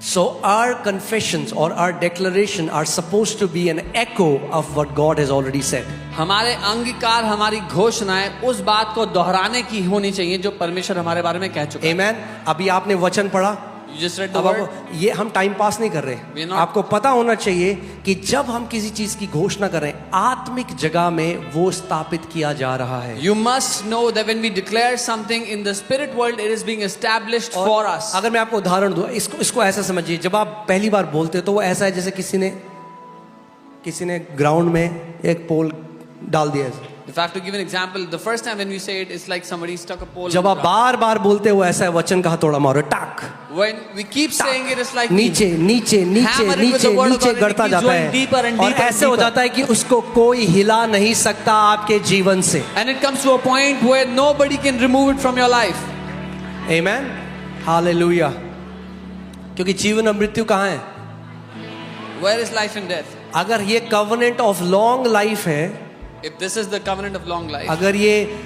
So our confessions or our declaration are supposed to be an echo of what God has already said. हमारे अंगीकार, हमारी घोषणाएं उस बात को दोहराने की होनी चाहिए जो परमेश्वर हमारे बारे में कह चुका है. Amen. अभी आपने वचन पढ़ा, You just read the अब word. आप ये हम टाइम पास नहीं कर We are रहे। not- आपको पता होना चाहिए कि जब हम किसी चीज की घोषणा करें, आत्मिक जगह में वो स्थापित किया जा रहा है। You must know that when we declare something in the spirit world, it is being established और for us. अगर मैं आपको उदाहरण दूं, इसको ऐसा समझिए, जब आप पहली बार बोलते हो तो वो ऐसा है जैसे किसी ने ग्राउंड में एक पोल डाल दिया है। If I have to give an example, the first time when we say it, it's like somebody stuck a pole. जब in आप the ground. बार बार बोलते हो ऐसा है, वचन का हथौड़ा मारो, टाक When we keep saying it, it's like नीचे नीचे नीचे hammer it with नीचे the word of नीचे God, and it गड़ता keeps जाता going deeper and है, और deeper and ऐसे हो deeper. जाता है कि उसको कोई हिला नहीं सकता आपके जीवन से। and it comes to a point where nobody can remove it from your life. Amen, hallelujah. क्योंकि जीवन और मृत्यु कहाँ है? Where is life and death? अगर ये कवनेंट ऑफ लॉन्ग लाइफ है, If this is the covenant of long life, अगर ये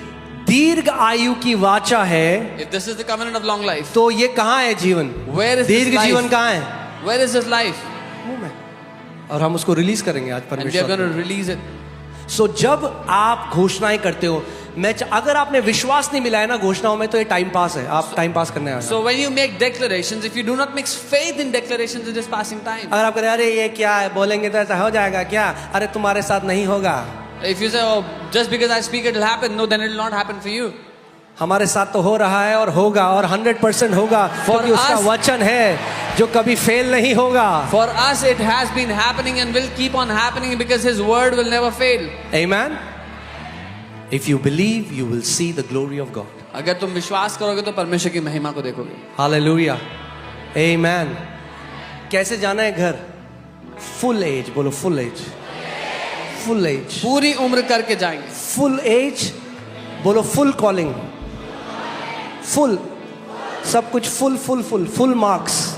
दीर्घ आयु की वाचा है, if this is the covenant of long life, तो ये कहाँ है जीवन? where is this दीर्घ life? जीवन कहाँ है? Where is this life? मुंह में। और हम उसको रिलीज करेंगे आज And we are परमेश्वर going को। to release it. सो जब आप घोषणाएं करते हो, अगर आपने विश्वास नहीं मिला है ना घोषणाओं में, तो ये टाइम पास है, आप टाइम पास करने आए हैं। So when you make declarations, if you do not mix faith in declarations, it is passing time. अगर आप कह रहे हैं, अरे ये क्या है, बोलेंगे तो ऐसा हो जाएगा क्या, अरे तुम्हारे साथ नहीं होगा, If you say, oh, just because I speak it will happen, no, then it will not happen for you. हमारे साथ तो हो रहा है और होगा और 100% होगा, क्योंकि उसका us- वचन है जो कभी फेल नहीं होगा। For us, it has been happening and will keep on happening because His word will never fail. Amen. If you believe, you will see the glory of God. अगर तुम विश्वास करोगे तो परमेश्वर की महिमा को देखोगे. Hallelujah. Amen. कैसे जाना है घर? फुल एज, बोलो फुल एज, फुल एज, पूरी उम्र करके जाएंगे. फुल एज, बोलो फुल कॉलिंग, फुल, सब कुछ full full full full marks.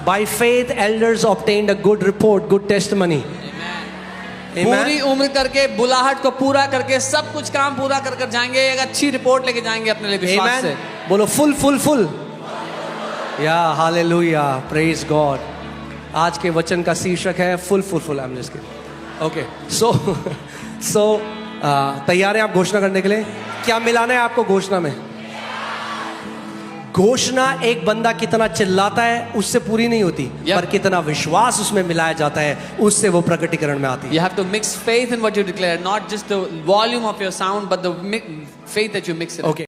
By faith elders obtained a good report, good testimony. पूरी उम्र करके, बुलाहट को पूरा करके, सब कुछ काम पूरा कर कर जाएंगे, एक अच्छी रिपोर्ट लेके जाएंगे अपने लिए विश्वास से. बोलो फुल फुल फुल। या हालेलुया, प्रेज गॉड। आज के वचन का शीर्षक है full full full. I am just kidding. Okay, so तैयार हैं आप घोषणा करने के लिए? क्या मिलाना है आपको घोषणा में? घोषणा एक बंदा कितना चिल्लाता है उससे पूरी नहीं होती, पर कितना विश्वास उसमें मिलाया जाता है उससे वो प्रकटीकरण में आती है। You have to mix faith in what you declare, not just the volume of your sound, but the faith that you mix it. Okay.